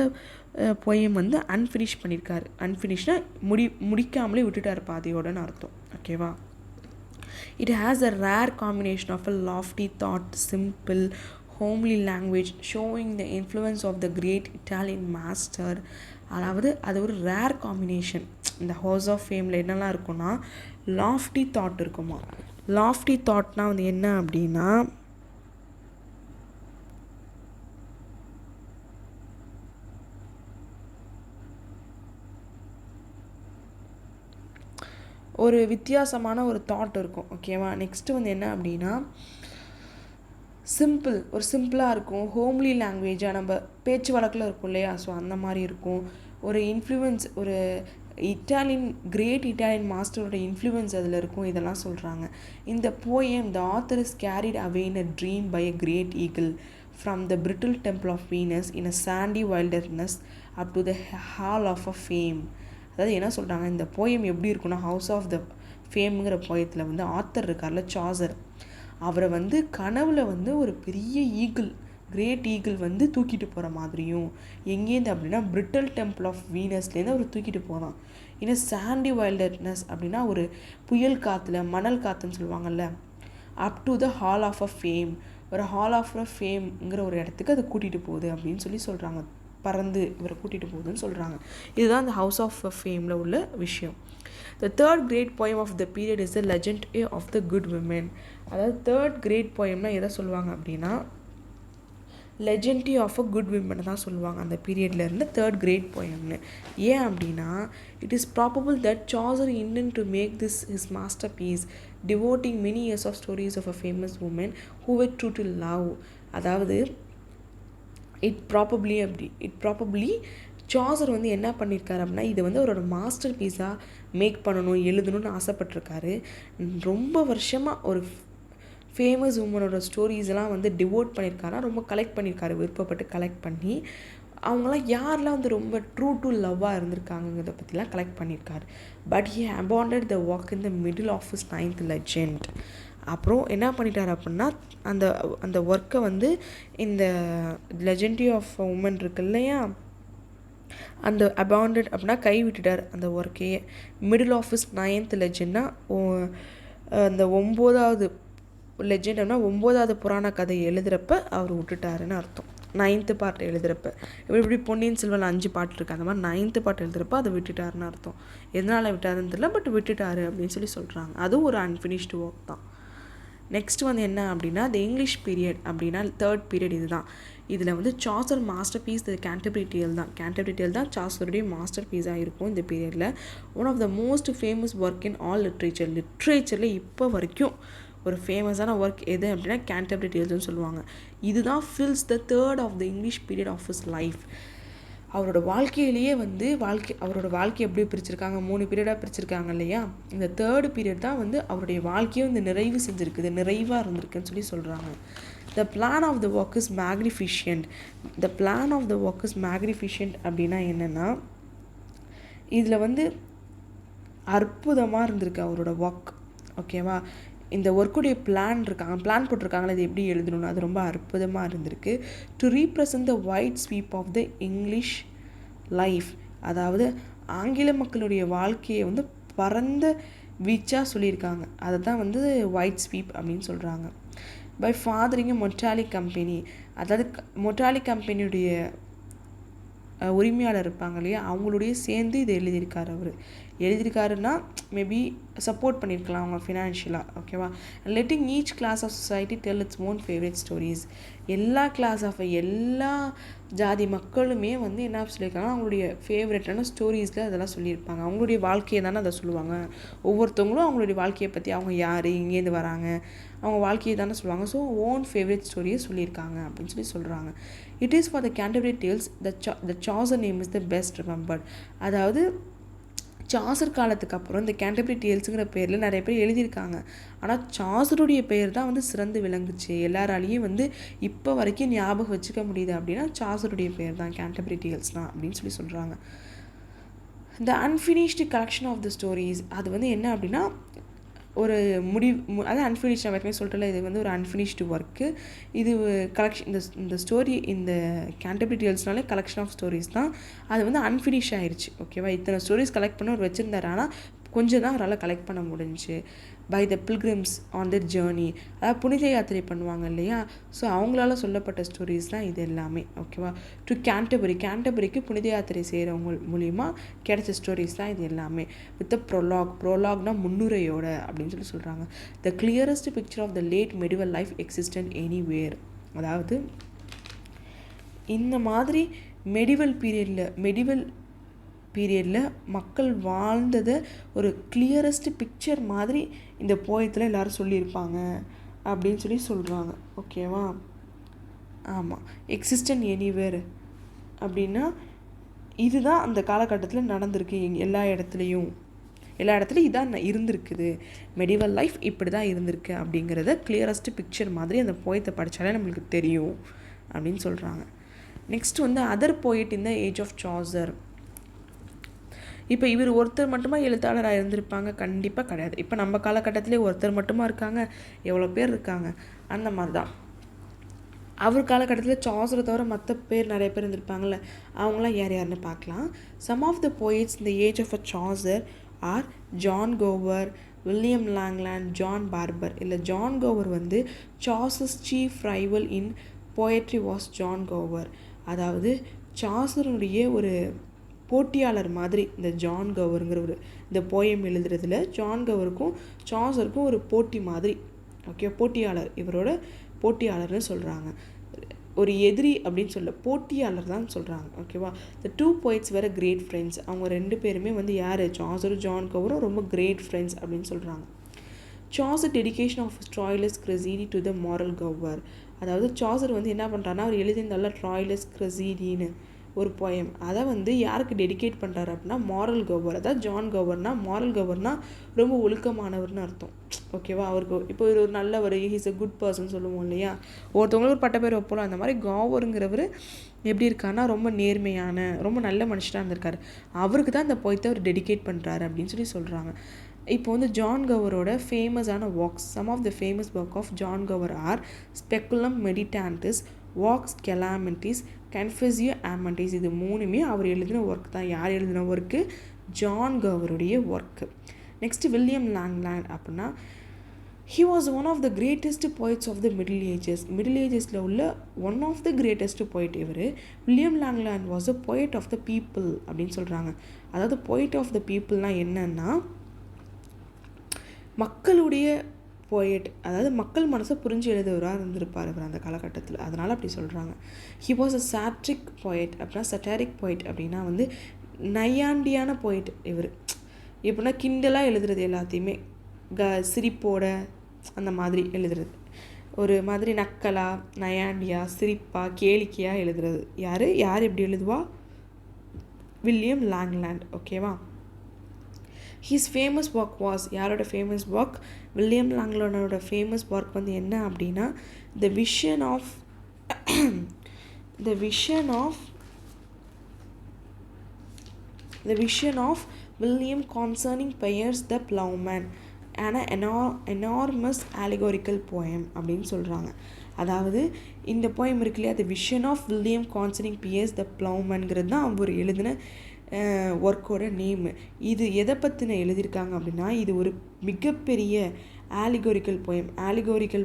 போயம் வந்து அன்ஃபினிஷ் பண்ணியிருக்காரு. அன்ஃபினிஷ்னா முடிக்காமலே விட்டுட்டார் பாதியோடன்னு அர்த்தம். ஓகேவா? It has a rare combination of a lofty thought, simple, homely language, showing the influence of the great Italian master. அதாவது அது ஒரு ரேர் காம்பினேஷன். இந்த ஹவுஸ் ஆஃப் ஃபேமில் என்னெல்லாம் இருக்குன்னா, லாஃப்டி தாட் இருக்குமா. லாஃப்டி தாட்னா வந்து என்ன அப்படின்னா, ஒரு வித்தியாசமான ஒரு தாட் இருக்கும். ஓகேவா? நெக்ஸ்ட்டு வந்து என்ன அப்படின்னா, ஒரு சிம்பிளாக இருக்கும். ஹோம்லி லாங்குவேஜாக நம்ம பேச்சு வழக்கில் இருக்கும் இல்லையா, ஸோ அந்த மாதிரி இருக்கும். ஒரு இன்ஃப்ளூயன்ஸ், ஒரு கிரேட் இட்டாலியன் மாஸ்டரோட இன்ஃப்ளூயன்ஸ் அதில் இருக்கும். இதெல்லாம் சொல்கிறாங்க. இந்த poem the author is carried away in a dream by a great eagle from the brittle temple of Venus in a sandy wilderness up to the hall of a fame. அதாவது என்ன சொல்கிறாங்க, இந்த poem எப்படி இருக்குன்னா, house of the ஃபேம்ங்கிற போயத்தில் வந்து author இருக்கார்ல Chaucer, அவரை வந்து கனவுல வந்து ஒரு பெரிய கிரேட் ஈகிள் வந்து தூக்கிட்டு போகிற மாதிரியும், எங்கேருந்து அப்படின்னா பிரிட்டல் டெம்பிள் ஆஃப் வீனஸ்லேருந்து அவர் தூக்கிட்டு போனான். ஏன்னா சாண்டி வைல்டர்னஸ் அப்படின்னா ஒரு புயல் காற்றுல, மணல் காற்றுன்னு சொல்லுவாங்கள்ல, up to the hall of a fame, ஒரு ஹால் ஆஃப் அ ஃபேம்ங்கிற ஒரு இடத்துக்கு அதை கூட்டிகிட்டு போகுது அப்படின்னு சொல்கிறாங்க. பறந்து இவரை கூட்டிகிட்டு போகுதுன்னு சொல்கிறாங்க. இதுதான் இந்த ஹவுஸ் ஆஃப் ஃபேமில் உள்ள விஷயம். The third great poem of the period is the legend of the good women. அதாவது தேர்ட் கிரேட் போயம்னா எதை சொல்லுவாங்க அப்படின்னா, legendary of a good women தான் சொல்லுவாங்க அந்த பீரியடில் இருந்து தேர்ட் கிரேட் போயம்னு. ஏன் அப்படின்னா, it is probable that Chaucer intend to make this his masterpiece devoting many years of stories of a famous woman who were true to love. அதாவது it probably Chaucer வந்து என்ன பண்ணியிருக்காரு அப்படின்னா, இது வந்து அவரோட மாஸ்டர் பீஸாக மேக் பண்ணணும், எழுதணும்னு ஆசைப்பட்டிருக்காரு. ரொம்ப வருஷமாக ஒரு ஃபேமஸ் உமனோட ஸ்டோரிஸ்லாம் வந்து டிவோட் பண்ணியிருக்காரா, ரொம்ப கலெக்ட் பண்ணியிருக்காரு, விருப்பப்பட்டு கலெக்ட் பண்ணி. அவங்களாம் யாரெல்லாம் வந்து ரொம்ப ட்ரூ டு லவ்வாக இருந்திருக்காங்கிறத பற்றிலாம் கலெக்ட் பண்ணியிருக்காரு. But he abandoned the work in the middle of his 9th legend. அப்புறம் என்ன பண்ணிட்டார் அப்படின்னா, அந்த ஒர்க்கை வந்து இந்த லெஜெண்ட்ரி ஆஃப் உமன் இருக்கு இல்லையா, அந்த அபாண்டட் அப்படின்னா கை விட்டுட்டார் அந்த ஒர்க்கையே. மிடில் ஆஃப் ஹிஸ் 9th லெஜெண்ட்னா அந்த 9வது லெஜெண்ட் அப்படின்னா 9வது புராண கதை எழுதுகிறப்ப அவர் விட்டுட்டாருன்னு அர்த்தம். 9th பார்ட் எழுதுகிறப்ப இப்படி பொன்னியின் செல்வன் 5 பாட்டு இருக்குது, அந்த மாதிரி 9th பார்ட் எழுதுகிறப்ப அதை விட்டுட்டாருன்னு அர்த்தம். எதனால் விட்டாருன்னு தெரியல, பட் விட்டுட்டாரு அப்படின்னு சொல்கிறாங்க. அதுவும் ஒரு அன்ஃபினிஷ்டு ஒர்க் தான். நெக்ஸ்ட் வந்து என்ன அப்படின்னா, த இங்கிலீஷ் பீரியட் அப்படின்னா தேர்ட் பீரியட். இதுதான். இதில் வந்து Chaucer masterpiece the Canterbury tale தான் சாசருடைய மாஸ்டர் பீஸாக இருக்கும் இந்த பீரியடில். One of the most famous work in all லிட்ரேச்சரில் இப்போ வரைக்கும் ஒரு ஃபேமஸான ஒர்க் எது அப்படின்னா கேண்டர்பரி டேல்ஸ்னு சொல்லுவாங்க. இதுதான் fills the third of the English period of his life. அவரோட வாழ்க்கையிலேயே வந்து அவரோட வாழ்க்கையை எப்படி பிரிச்சிருக்காங்க, 3 பீரியடாக பிரிச்சிருக்காங்க இல்லையா. இந்த தேர்டு பீரியட் தான் வந்து அவருடைய வாழ்க்கையை வந்து நிறைவாக இருந்திருக்குன்னு சொல்கிறாங்க. The plan of the work is magnificent. அப்படின்னா என்னென்னா, இதில் வந்து அற்புதமாக இருந்திருக்கு அவரோட ஒர்க். ஓகேவா? இந்த ஒர்க்குடைய பிளான் போட்டிருக்காங்களே, இது எப்படி எழுதணும்னு, அது ரொம்ப அற்புதமாக இருந்திருக்கு. To represent the wide sweep of the English life. அதாவது ஆங்கில மக்களுடைய வாழ்க்கையை வந்து பரந்த வீச்சாக சொல்லியிருக்காங்க. அதை தான் வந்து வைட் ஸ்வீப் அப்படின்னு சொல்கிறாங்க. By fathering motley company. அதாவது மொட்டாலி கம்பெனியுடைய உரிமையாளர் இருப்பாங்க இல்லையா, அவங்களுடைய சேர்ந்து இதை எழுதியிருக்காருன்னா மேபி சப்போர்ட் பண்ணியிருக்கலாம் அவங்க ஃபினான்ஷியலாக. ஓகேவா? Letting each class of society tell its own favourite stories. எல்லா ஜாதி மக்களுமே வந்து என்ன சொல்லியிருக்காங்கன்னா, அவங்களுடைய ஃபேவரட்டான ஸ்டோரிஸில் அதெல்லாம் சொல்லியிருப்பாங்க. அவங்களுடைய வாழ்க்கையை தானே அதை சொல்லுவாங்க. ஒவ்வொருத்தவங்களும் அவங்களுடைய வாழ்க்கையை பற்றி, அவங்க யார், இங்கேருந்து வராங்க, அவங்க வாழ்க்கையை தானே சொல்லுவாங்க. ஸோ ஓன் ஃபேவரட் ஸ்டோரியை சொல்லியிருக்காங்க அப்படின்னு சொல்கிறாங்க. It is for the Canterbury tales the Chaucer name is the best remembered. அதாவது சாசர் காலத்துக்கு அப்புறம் இந்த கேண்டர்பரி டேல்ஸுங்கிற பேரில் நிறைய பேர் எழுதியிருக்காங்க. ஆனால் சாசருடைய பெயர் தான் வந்து சிறந்து விளங்குச்சு. எல்லாராலையும் வந்து இப்போ வரைக்கும் ஞாபகம் வச்சுக்க முடியுது அப்படின்னா சாசருடைய பெயர் தான் கேண்டர்பரி டேல்ஸ் தான் அப்படின்னு சொல்கிறாங்க. The unfinished collection of the stories. அது வந்து என்ன அப்படின்னா, ஒரு அதான் அன்ஃபினிஷ்ட், நான் ஏற்கனவே சொல்லிட்டல, இது வந்து ஒரு அன்ஃபினிஷ்டு ஒர்க்கு. இது கலெக்ஷன், இந்த ஸ்டோரி, இந்த கேண்டர்பரி டேல்ஸ்னாலே கலெக்ஷன் ஆஃப் ஸ்டோரிஸ் தான். அது வந்து அன்ஃபினிஷ் ஆயிடுச்சு. ஓகேவா, இத்தனை ஸ்டோரிஸ் கலெக்ட் பண்ண ஒரு வச்சுருந்தாரு, ஆனால் கொஞ்சம் தான் அவரால் கலெக்ட் பண்ண முடிஞ்சு. By the pilgrims on the journey, அதாவது புனித யாத்திரை பண்ணுவாங்க இல்லையா, ஸோ அவங்களால சொல்லப்பட்ட ஸ்டோரிஸ் தான் இது எல்லாமே. ஓகேவா, டு கேண்டர்பரிக்கு புனித யாத்திரை செய்கிறவங்க மூலிமா கிடைச்ச ஸ்டோரிஸ் தான் இது எல்லாமே. வித் ப்ரோலாக்னா முன்னுரையோட அப்படின்னு சொல்கிறாங்க. The clearest picture of the late medieval life existent anywhere. அதாவது இந்த மாதிரி மெடிவல் பீரியடில் மக்கள் வாழ்ந்ததை ஒரு கிளியரஸ்ட் பிக்சர் மாதிரி இந்த போயத்தில் எல்லோரும் சொல்லியிருப்பாங்க அப்படின்னு சொல்கிறாங்க. ஓகேவா, ஆமாம், எக்ஸிஸ்டன்ட் எனிவேர் அப்படின்னா இதுதான் அந்த காலகட்டத்தில் நடந்திருக்கு. எல்லா இடத்துலையும் இதான் இருந்திருக்குது, மெடிவல் லைஃப் இப்படி தான் இருந்திருக்கு அப்படிங்கிறத கிளியரஸ்ட் பிக்சர் மாதிரி அந்த போயத்தை படித்தாலே நம்மளுக்கு தெரியும் அப்படின்னு சொல்கிறாங்க. நெக்ஸ்ட் வந்து அதர் போயிட் இந்த ஏஜ் ஆஃப் சாசர். இப்போ இவர் ஒருத்தர் மட்டுமா எழுத்தாளராக இருந்திருப்பாங்க? கண்டிப்பாக கிடையாது. இப்போ நம்ம காலகட்டத்திலே ஒருத்தர் மட்டுமா இருக்காங்க? எவ்வளோ பேர் இருக்காங்க? அந்த மாதிரி தான் அவர் காலகட்டத்தில் சாசரை தவிர மற்ற பேர் நிறைய பேர் இருந்திருப்பாங்கள்ல, அவங்களாம் யாருன்னு பார்க்கலாம். சம் ஆஃப் த போயிட்ஸ் இந்த age of a Chaucer are John Gower, William Langland, John Barbour. இல்லை, ஜான் கோவர் வந்து Chaucer's chief rival in poetry was John Gower. அதாவது சாசருடைய ஒரு போட்டியாளர் மாதிரி இந்த ஜான் கோவருங்கிறவர் இந்த போயம் எழுதுறதுல ஜான் கோவருக்கும் சாசருக்கும் ஒரு போட்டி மாதிரி. ஓகே, போட்டியாளர், இவரோட போட்டியாளர்னு சொல்கிறாங்க. ஒரு எதிரி அப்படின்னு சொல்ல, போட்டியாளர் தான் சொல்கிறாங்க. ஓகேவா, த டூ போயிட்ஸ் வேறு கிரேட் ஃப்ரெண்ட்ஸ். அவங்க ரெண்டு பேருமே வந்து யார், சாசரும் ஜான் கோவரும் ரொம்ப கிரேட் ஃப்ரெண்ட்ஸ் அப்படின்னு சொல்கிறாங்க. Chaucer dedication of Troilus Criseyde to the moral Gower. அதாவது சாசர் வந்து என்ன பண்ணுறாருன்னா, அவர் எழுதியிருந்தால ட்ராய்லஸ் கிரசீடின்னு ஒரு போயம், அதை வந்து யாருக்கு டெடிகேட் பண்ணுறாரு அப்படின்னா மாரல் கோவர். அதாவது ஜான் கோவர்னா, மாரல் கோவர்னா ரொம்ப ஒழுக்கமானவர்னு அர்த்தம். ஓகேவா, அவருக்கு இப்போ ஒரு நல்ல ஒரு ஹீஸ் அ குட் பர்சன் சொல்லுவோம் இல்லையா, ஒருத்தவங்களுக்கு ஒரு பட்ட பேர் வைப்போம். அந்த மாதிரி கோவருங்கிறவர் எப்படி இருக்காருன்னா ரொம்ப நேர்மையான, ரொம்ப நல்ல மனுஷனாக இருந்திருக்காரு. அவருக்கு தான் இந்த போயத்தை அவர் டெடிகேட் பண்ணுறாரு அப்படின்னு சொல்கிறாங்க. இப்போ வந்து ஜான் கோவரோட ஃபேமஸான works, some of the famous work of John Gower are Speculum Meditantis, Vox Clamantis, Confessio Amantis. இது மூணுமே அவர் எழுதின ஒர்க் தான். யார் எழுதின ஒர்க்கு? ஜான் கோவருடைய ஒர்க்கு. நெக்ஸ்ட் வில்லியம் லாங்லேண்ட் அப்படின்னா, he was one of the greatest poets of the middle ages. Middle ஏஜஸில் உள்ள ஒன் ஆஃப் த கிரேட்டஸ்ட் போய்ட் இவர். வில்லியம் லாங்லேண்ட் வாஸ் அ போய்ட் ஆஃப் த பீப்புள் அப்படின்னு சொல்கிறாங்க. அதாவது போய்ட் ஆஃப் த பீப்புள்னால் என்னன்னா, மக்களுடைய போயட், அதாவது மக்கள் மனசை புரிஞ்சு எழுதுவராக இருந்திருப்பார் இவர் அந்த காலகட்டத்தில், அதனால் அப்படி சொல்கிறாங்க. He was a satiric poet. அப்படின்னா சட்டாரிக் போயட் அப்படின்னா வந்து நையாண்டியான போயட் இவர். எப்படின்னா கிண்டலாக எழுதுறது, எல்லாத்தையுமே சிரிப்போட அந்த மாதிரி எழுதுறது, ஒரு மாதிரி நக்கலா, நையாண்டியா, சிரிப்பா, கேளிக்கையாக எழுதுறது. யார் எப்படி எழுதுவா? William Langland. ஓகேவா, ஹிஸ் ஃபேமஸ் ஒர்க் வாஸ், யாரோட ஃபேமஸ் ஒர்க்? வில்லியம் லாங்லேண்டோட ஃபேமஸ் ஒர்க் வந்து என்ன அப்படின்னா, the vision of William concerning Piers the Plowman and enormous allegorical poem அப்படின்னு சொல்கிறாங்க. அதாவது இந்த போயம் இருக்கு இல்லையா, the vision of William concerning Piers the பிளவுமேன்ங்கிறது தான் அவர் எழுதின ஒர்க்கோட நேமு. இது எதை பற்றின எழுதியிருக்காங்க அப்படின்னா, இது ஒரு மிகப்பெரிய ஆலிகோரிக்கல்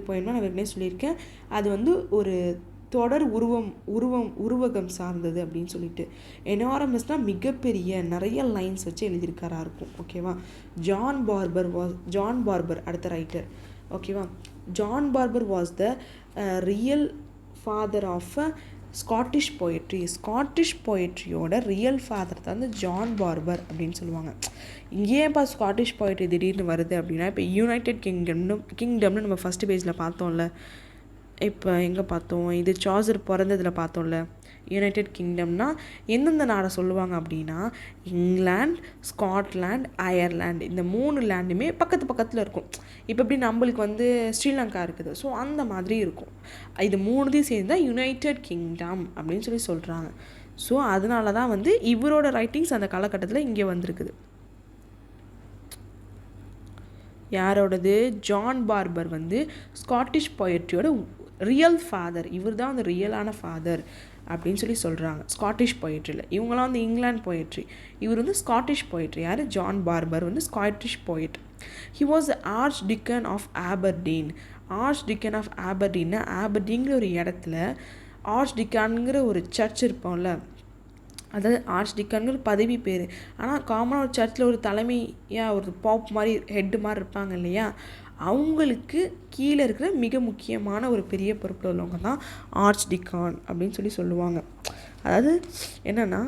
போயம்னா நான் ஏற்கனவே சொல்லியிருக்கேன், அது வந்து ஒரு தொடர் உருவகம் சார்ந்தது அப்படின்னு சொல்லிட்டு. எனாரமஸ்னால் மிகப்பெரிய, நிறைய லைன்ஸ் வச்சு எழுதியிருக்காரா இருக்கும். ஓகேவா, ஜான் பார்பர் அடுத்த ரைட்டர். ஓகேவா, John Barbour was the real father of Scottish போயட்ரியோட ரியல் ஃபாதர் தான் வந்து ஜான் பார்பர் அப்படின்னு சொல்லுவாங்க. இங்கேயேப்பா ஸ்காட்டிஷ் போயட்ரி திடீர்னு வருது அப்படின்னா, இப்போ யுனைடெட் கிங்டம்னு நம்ம ஃபஸ்ட்டு பேஜில் பார்த்தோம்ல, இப்போ எங்கே பார்த்தோம், இது சாசர் பிறந்ததில் பார்த்தோம்ல. யுனைடெட் கிங்டம்னா எந்தெந்த நாடை சொல்லுவாங்க அப்படின்னா, இங்கிலாந்து, ஸ்காட்லாண்ட், அயர்லாண்ட், இந்த 3 லேண்டுமே பக்கத்தில் இருக்கும். இப்போ எப்படி நம்மளுக்கு வந்து ஸ்ரீலங்கா இருக்குது, ஸோ அந்த மாதிரி இருக்கும். இது 3த்தையும் சேர்ந்து தான் யுனைடெட் கிங்டம் அப்படின்னு சொல்கிறாங்க. ஸோ அதனால தான் வந்து இவரோட ரைட்டிங்ஸ் அந்த காலகட்டத்தில் இங்கே வந்திருக்குது. யாரோடது? ஜான் பார்பர் வந்து ஸ்காட்டிஷ் பொயட்ரியோட ரியல் ஃபாதர். இவர் தான் வந்து ரியலான ஃபாதர் அப்படின்னு சொல்லி சொல்கிறாங்க ஸ்காட்டிஷ் பொயட்ரியில். இவங்களாம் வந்து இங்கிலாந்து பொயட்ரி, இவர் வந்து ஸ்காட்டிஷ் பொயட்ரி. யார்? ஜான் பார்பர் வந்து Scottish poet. He was archdeacon of Aberdeen. Archdeacon of ஆபர்டீன்னா ஆபர்டீங்கிற ஒரு இடத்துல ஆர்ச் டிக்கான்ங்கிற ஒரு சர்ச் இருப்போம்ல, அதாவது ஆர்ச் டிக்கான்ங்கிற பதவி பேர். ஆனால் காமனாக ஒரு சர்ச்சில் ஒரு தலைமையாக ஒரு பாப் மாதிரி ஹெட்டு மாதிரி இருப்பாங்க இல்லையா, அவங்களுக்கு கீழே இருக்கிற மிக முக்கியமான ஒரு பெரிய பொறுப்பில் உள்ளவங்க தான் ஆர்ச் டிக்கான் அப்படின்னு சொல்லி சொல்லுவாங்க. அதாவது என்னென்னா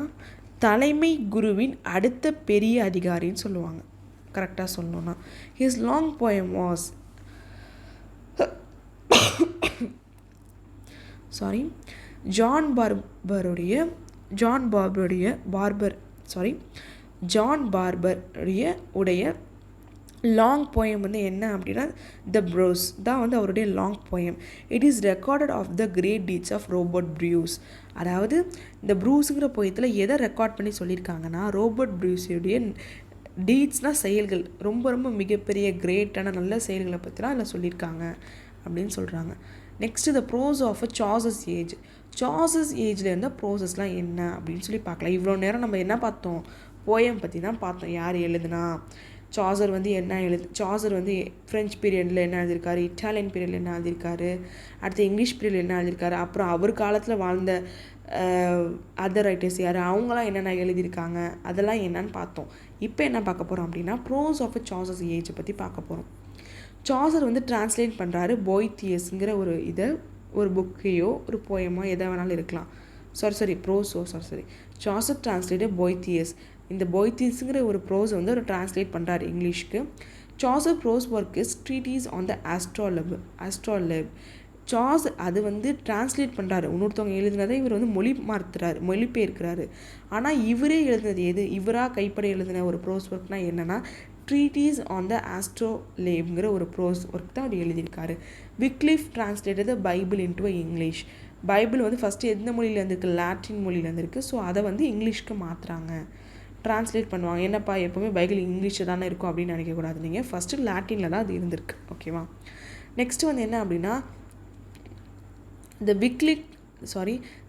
தலைமை குருவின் அடுத்த பெரிய அதிகாரின்னு சொல்லுவாங்க கரெக்டாக சொல்லணும்னா. His long poem was John பார்பருடைய உடைய லாங் போயம் வந்து என்ன அப்படின்னா த ப்ரோஸ் தான் வந்து அவருடைய long poem. It is recorded of the great deeds of Robert Bruce. அதாவது இந்த ப்ரூஸுங்கிற போயத்தில் எதை ரெக்கார்ட் பண்ணி சொல்லியிருக்காங்கன்னா ரோபர்ட் ப்ரூஸுடைய டீட்ஸ்னால் செயல்கள், ரொம்ப ரொம்ப மிகப்பெரிய கிரேட்டான நல்ல செயல்களை பற்றி தான் அதில் சொல்லியிருக்காங்க அப்படின்னு சொல்கிறாங்க. Next the prose of Chaucer's age. Chaucer's ஏஜில் இருந்த ப்ரோசஸ்லாம் என்ன அப்படின்னு சொல்லி பார்க்கலாம். இவ்வளோ நேரம் நம்ம என்ன பார்த்தோம்? போயம் பற்றி தான் பார்த்தோம். யார் எழுதுனா, சாசர் வந்து என்ன சாசர் வந்து ஃப்ரெஞ்ச் பீரியடில் என்ன எழுதியிருக்காரு, இட்டாலியன் பீரியடில் என்ன எழுதியிருக்காரு, அடுத்து இங்கிலீஷ் பீரியடில் என்ன எழுதியிருக்காரு, அப்புறம் அவர் காலத்தில் வாழ்ந்த அதர் ரைட்டர்ஸ் யார், அவங்களாம் என்னென்ன எழுதியிருக்காங்க, அதெல்லாம் என்னன்னு பார்த்தோம். இப்போ என்ன பார்க்க போகிறோம் அப்படின்னா ப்ரோஸ் ஆஃப் சாசர்ஸ் ஏஜை பற்றி பார்க்க போகிறோம். சாசர் வந்து டிரான்ஸ்லேட் பண்ணுறாரு போய்த்தியஸ்ங்கிற ஒரு இதை, ஒரு புக்கையோ ஒரு போயமோ எதை வேணாலும் இருக்கலாம். Chaucer translated Boethius. இந்த போய்த்தியஸ்ங்கிற ஒரு ப்ரோஸ் வந்து அவர் டிரான்ஸ்லேட் பண்ணுறாரு இங்கிலீஷ்க்கு. Chaucer prose work is treatise on the astrolabe. Chaucer அது வந்து டிரான்ஸ்லேட் பண்ணுறாரு, இன்னொருத்தவங்க எழுதினதை இவர் வந்து மொழிபெயர்க்கிறாரு. ஆனால் இவரே எழுதினது எது? இவராக கைப்பட எழுதின ஒரு ப்ரோஸ் ஒர்க்னால் என்னென்னா ட்ரீட்டீஸ் ஆன் த ஆஸ்ட்ரோலேப்ங்கிற ஒரு ப்ரோஸ் ஒர்க் தான் அவர் எழுதியிருக்காரு. Wycliffe translated the Bible into English. Bible வந்து ஃபஸ்ட்டு எந்த மொழியில் இருந்திருக்கு? லாட்டின் மொழியில் இருந்திருக்கு. ஸோ அதை வந்து இங்கிலீஷ்க்கு மாற்றுறாங்க, டிரான்ஸ்லேட் பண்ணுவாங்க. என்னப்பா எப்போவுமே பைபிள் இங்கிலீஷில் தானே இருக்கும் அப்படின்னு நினைக்கக்கூடாது. நீங்கள் ஃபஸ்ட்டு லாட்டினில் தான் அது இருந்திருக்கு. ஓகேவா? நெக்ஸ்ட்டு வந்து என்ன அப்படின்னா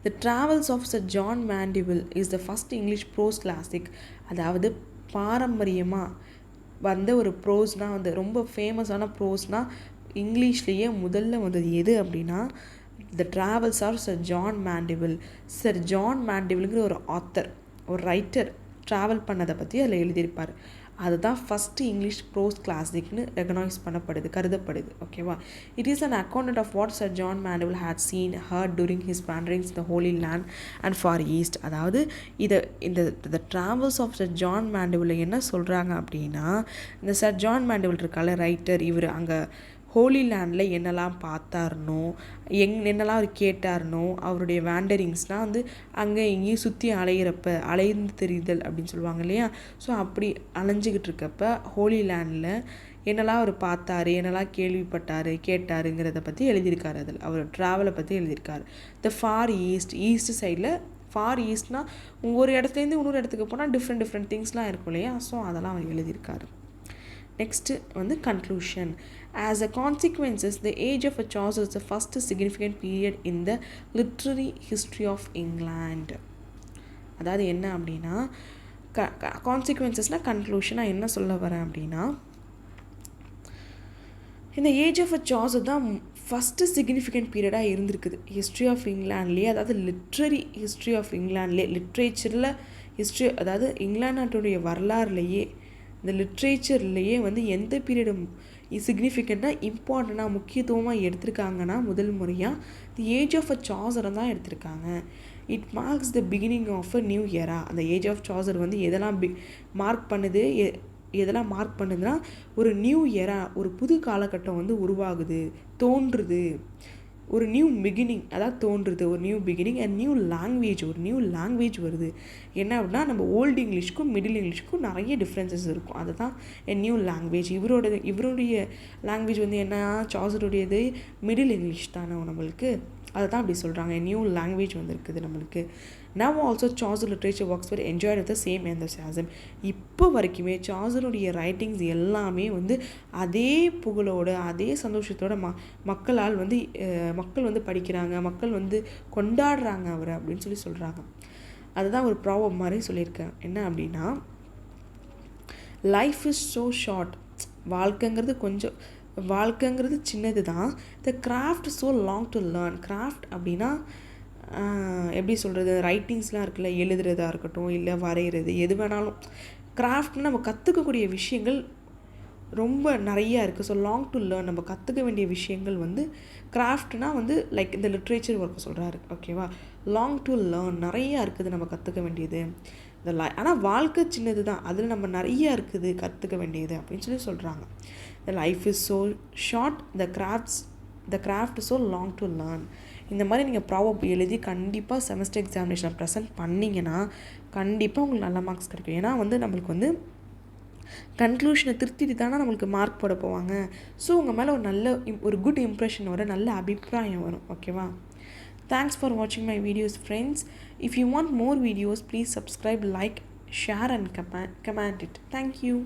The Travels of Sir John Mandeville is the first English prose classic. அதாவது பாரம்பரியமாக வந்த ஒரு ப்ரோஸ்னால் வந்து ரொம்ப ஃபேமஸான ப்ரோஸ்னால் இங்கிலீஷ்லேயே முதல்ல வந்தது எது அப்படின்னா the travels of sir John Mandeville. Sir John மேண்டிவில்ங்கிற ஒரு ஆத்தர், ஒரு ரைட்டர் ட்ராவல் பண்ணதை பற்றி அதில் எழுதியிருப்பார். அதுதான் ஃபஸ்ட்டு இங்கிலீஷ் ப்ரோஸ் கிளாசிக்னு ரெகனைஸ் கருதப்படுது. ஓகேவா? It is an account of what sir John Mandeville had seen heard during his wanderings in the holy land and far east. அதாவது இந்த travels of sir John Mandeville என்ன சொல்கிறாங்க அப்படின்னா, இந்த sir John மேண்டிவில் இருக்கால ரைட்டர், இவர் அங்கே ஹோலி லேண்டில் என்னெல்லாம் பார்த்தாருனோ என்னெல்லாம் அவர் கேட்டாருனோ, அவருடைய வேண்டரிங்ஸ்னால் வந்து அங்கே இங்கேயும் சுற்றி அலைந்து தெரிதல் அப்படின்னு சொல்லுவாங்க இல்லையா. ஸோ அப்படி அலைஞ்சிக்கிட்டு இருக்கப்ப ஹோலி லேண்டில் என்னெல்லாம் அவர் பார்த்தாரு, என்னெல்லாம் கேட்டாருங்கிறத பற்றி எழுதியிருக்காரு. அதில் அவர் ட்ராவலை பற்றி எழுதியிருக்காரு. த ஃபார் ஈஸ்ட் சைடில், ஃபார் ஈஸ்ட்னால் ஒரு இடத்துலேருந்து இன்னொரு இடத்துக்கு போனால் டிஃப்ரெண்ட் திங்ஸ்லாம் இருக்கும் இல்லையா. ஸோ அதெல்லாம் அவர் எழுதியிருக்காரு. நெக்ஸ்ட்டு வந்து conclusion. As a consequence, the age of Chaucer is the first significant period in the literary history of England. அதாவது என்ன அப்படின்னா கான்சிக்வன்சஸ்னால் கன்க்ளூஷனாக என்ன சொல்ல வரேன் அப்படின்னா, இந்த ஏஜ் ஆஃப் சாசர் தான் ஃபஸ்ட்டு சிக்னிஃபிகண்ட் பீரியடாக இருந்திருக்குது ஹிஸ்ட்ரி ஆஃப் இங்கிலாண்ட்லேயே. அதாவது லிட்ரரி ஹிஸ்ட்ரி ஆஃப் இங்கிலாண்ட்லேயே, லிட்ரேச்சரில் ஹிஸ்ட்ரி, அதாவது இங்கிலாந்து நாட்டுடைய வரலாறுலேயே இந்த லிட்ரேச்சர்லேயே வந்து எந்த பீரியடும் சிக்னிஃபிகண்ட்டாக இம்பார்ட்டண்ட்டாக முக்கியத்துவமாக எடுத்திருக்காங்கன்னா முதல் முறையாக தி ஏஜ் ஆஃப் சாசரை தான் எடுத்திருக்காங்க. It marks the beginning of a new இயரா. அந்த ஏஜ் ஆஃப் சாசர் வந்து எதெல்லாம் மார்க் பண்ணுதுன்னா ஒரு நியூ இயரா, ஒரு புது காலகட்டம் வந்து தோன்றுது, ஒரு நியூ பிகினிங், அதாவது தோன்றுது, ஒரு நியூ பிகினிங் அண்ட் ஒரு நியூ லாங்குவேஜ் வருது. என்ன அப்படின்னா நம்ம ஓல்டு இங்கிலீஷ்க்கும் மிடில் இங்கிலீஷ்க்கும் நிறைய டிஃப்ரென்சஸ் இருக்கும். அதுதான் நியூ லாங்குவேஜ். இவருடைய லாங்குவேஜ் வந்து என்ன, சாசருடையது மிடில் இங்கிலீஷ் தானே நம்மளுக்கு, அதை தான் அப்படி சொல்கிறாங்க. நியூ லாங்குவேஜ் வந்துருக்குது நம்மளுக்கு. Now also Chaucer literature works were enjoyed with the same enthusiasm. இப்போ வரைக்குமே சாசருடைய ரைட்டிங்ஸ் எல்லாமே வந்து அதே புகழோடு அதே சந்தோஷத்தோட மக்களால் வந்து மக்கள் வந்து படிக்கிறாங்க, மக்கள் வந்து கொண்டாடுறாங்க அவரை அப்படின்னு சொல்கிறாங்க. அதுதான் ஒரு ப்ராவர்ப் மாதிரி சொல்லியிருக்கேன். என்ன அப்படின்னா, லைஃப் இஸ் ஸோ ஷார்ட். வாழ்க்கைங்கிறது சின்னது தான். த craft so long to learn. Craft அப்படின்னா எப்படி சொல்கிறது, ரைட்டிங்ஸ்லாம் இருக்குல்ல, எழுதுறதா இருக்கட்டும் இல்லை வரைகிறது, எது வேணாலும் கிராஃப்ட்னு நம்ம கற்றுக்கக்கூடிய விஷயங்கள் ரொம்ப நிறையா இருக்குது. ஸோ லாங் டு லேர்ன், நம்ம கற்றுக்க வேண்டிய விஷயங்கள் வந்து கிராஃப்ட்னால் வந்து லைக் இந்த லிட்ரேச்சர் ஒர்க்கு சொல்கிறாரு. ஓகேவா? லாங் டு லேர்ன் நிறையா இருக்குது நம்ம கற்றுக்க வேண்டியது. ஆனால் வாழ்க்கை சின்னது தான், அதில் நம்ம நிறையா இருக்குது கற்றுக்க வேண்டியது அப்படின்னு சொல்கிறாங்க. The life is so short, the craft so long to learn. இந்த மாதிரி நீங்கள் ப்ராவர்ப் எழுதி கண்டிப்பாக செமஸ்டர் எக்ஸாமினேஷனை ப்ரெசென்ட் பண்ணிங்கன்னா கண்டிப்பாக உங்களுக்கு நல்ல மார்க்ஸ் கிடைக்கும். ஏன்னா வந்து நம்மளுக்கு வந்து கன்க்ளூஷனை திருத்திட்டு தானே நம்மளுக்கு மார்க் போட போவாங்க. ஸோ உங்கள் மேலே ஒரு குட் இம்ப்ரெஷன் வரும், நல்ல அபிப்பிராயம் வரும். ஓகேவா? Thanks for watching my videos, friends. If you want more videos, please subscribe, like, share and comment it. Thank you.